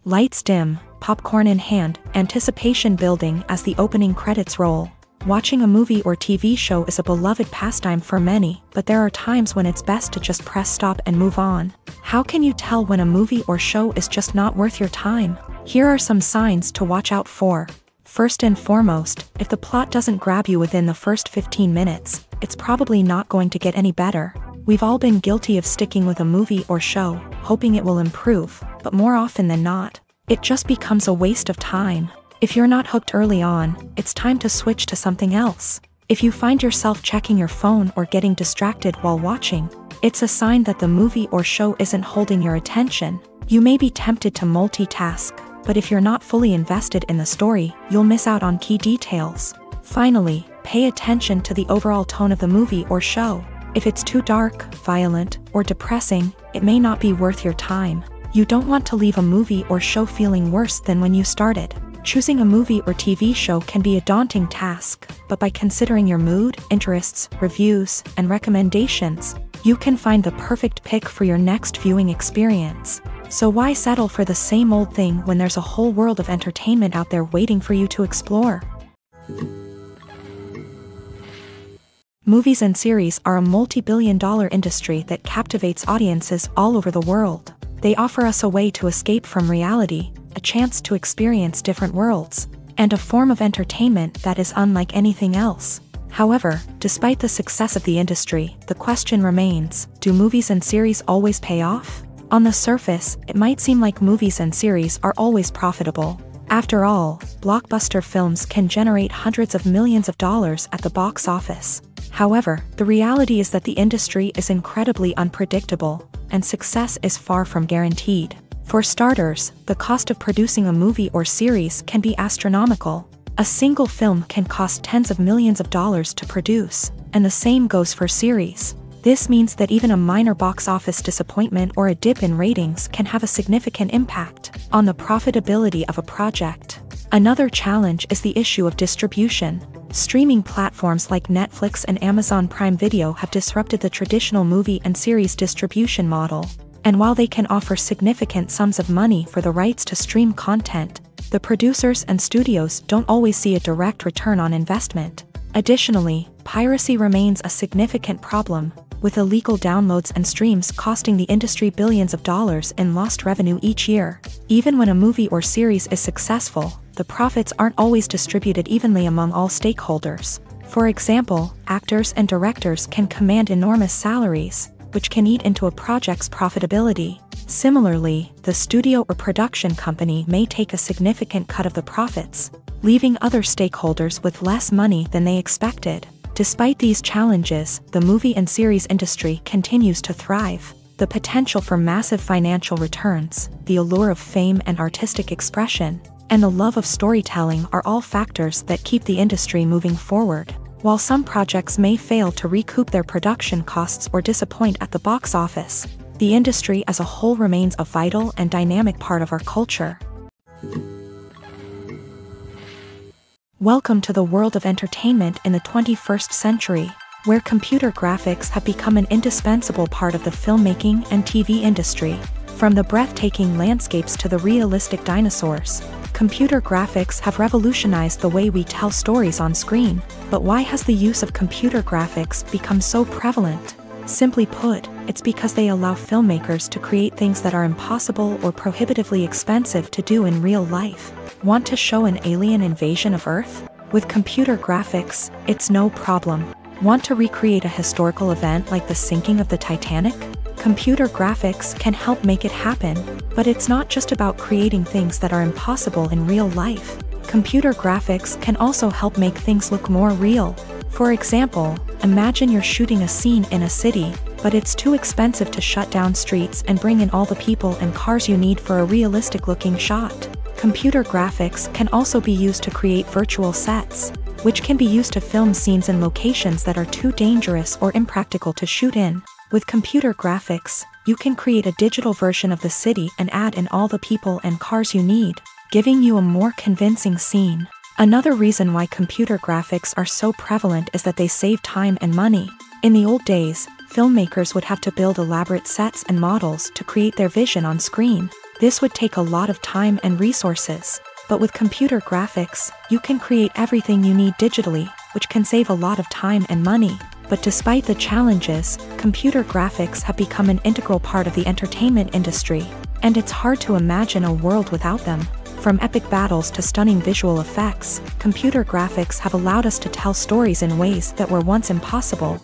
Lights dim, popcorn in hand, anticipation building as the opening credits roll. Watching a movie or TV show is a beloved pastime for many, but there are times when it's best to just press stop and move on. How can you tell when a movie or show is just not worth your time? Here are some signs to watch out for. First and foremost, if the plot doesn't grab you within the first 15 minutes, it's probably not going to get any better. We've all been guilty of sticking with a movie or show, hoping it will improve, but more often than not, it just becomes a waste of time. If you're not hooked early on, it's time to switch to something else. If you find yourself checking your phone or getting distracted while watching, it's a sign that the movie or show isn't holding your attention. You may be tempted to multitask, but if you're not fully invested in the story, you'll miss out on key details. Finally, pay attention to the overall tone of the movie or show. If it's too dark, violent, or depressing, it may not be worth your time. You don't want to leave a movie or show feeling worse than when you started. Choosing a movie or TV show can be a daunting task, but by considering your mood, interests, reviews, and recommendations, you can find the perfect pick for your next viewing experience. So why settle for the same old thing when there's a whole world of entertainment out there waiting for you to explore? Movies and series are a multi-billion-dollar industry that captivates audiences all over the world. They offer us a way to escape from reality, a chance to experience different worlds, and a form of entertainment that is unlike anything else. However, despite the success of the industry, the question remains, do movies and series always pay off? On the surface, it might seem like movies and series are always profitable. After all, blockbuster films can generate hundreds of millions of dollars at the box office. However, the reality is that the industry is incredibly unpredictable, and success is far from guaranteed. For starters, the cost of producing a movie or series can be astronomical. A single film can cost tens of millions of dollars to produce, and the same goes for series. This means that even a minor box office disappointment or a dip in ratings can have a significant impact on the profitability of a project. Another challenge is the issue of distribution. Streaming platforms like Netflix and Amazon Prime Video have disrupted the traditional movie and series distribution model. And while they can offer significant sums of money for the rights to stream content, the producers and studios don't always see a direct return on investment. Additionally, piracy remains a significant problem, with illegal downloads and streams costing the industry billions of dollars in lost revenue each year. Even when a movie or series is successful, the profits aren't always distributed evenly among all stakeholders. For example, actors and directors can command enormous salaries, which can eat into a project's profitability. Similarly, the studio or production company may take a significant cut of the profits, leaving other stakeholders with less money than they expected. Despite these challenges, the movie and series industry continues to thrive. The potential for massive financial returns, the allure of fame and artistic expression, and the love of storytelling are all factors that keep the industry moving forward. While some projects may fail to recoup their production costs or disappoint at the box office, the industry as a whole remains a vital and dynamic part of our culture. Welcome to the world of entertainment in the 21st century, where computer graphics have become an indispensable part of the filmmaking and TV industry. From the breathtaking landscapes to the realistic dinosaurs, computer graphics have revolutionized the way we tell stories on screen. But why has the use of computer graphics become so prevalent? Simply put, it's because they allow filmmakers to create things that are impossible or prohibitively expensive to do in real life. Want to show an alien invasion of Earth? With computer graphics, it's no problem. Want to recreate a historical event like the sinking of the Titanic? Computer graphics can help make it happen, but it's not just about creating things that are impossible in real life. Computer graphics can also help make things look more real. For example, imagine you're shooting a scene in a city, but it's too expensive to shut down streets and bring in all the people and cars you need for a realistic-looking shot. Computer graphics can also be used to create virtual sets, which can be used to film scenes in locations that are too dangerous or impractical to shoot in. With computer graphics, you can create a digital version of the city and add in all the people and cars you need, giving you a more convincing scene. Another reason why computer graphics are so prevalent is that they save time and money. In the old days, filmmakers would have to build elaborate sets and models to create their vision on screen. This would take a lot of time and resources. But with computer graphics, you can create everything you need digitally, which can save a lot of time and money. But despite the challenges, computer graphics have become an integral part of the entertainment industry, and it's hard to imagine a world without them. From epic battles to stunning visual effects, computer graphics have allowed us to tell stories in ways that were once impossible.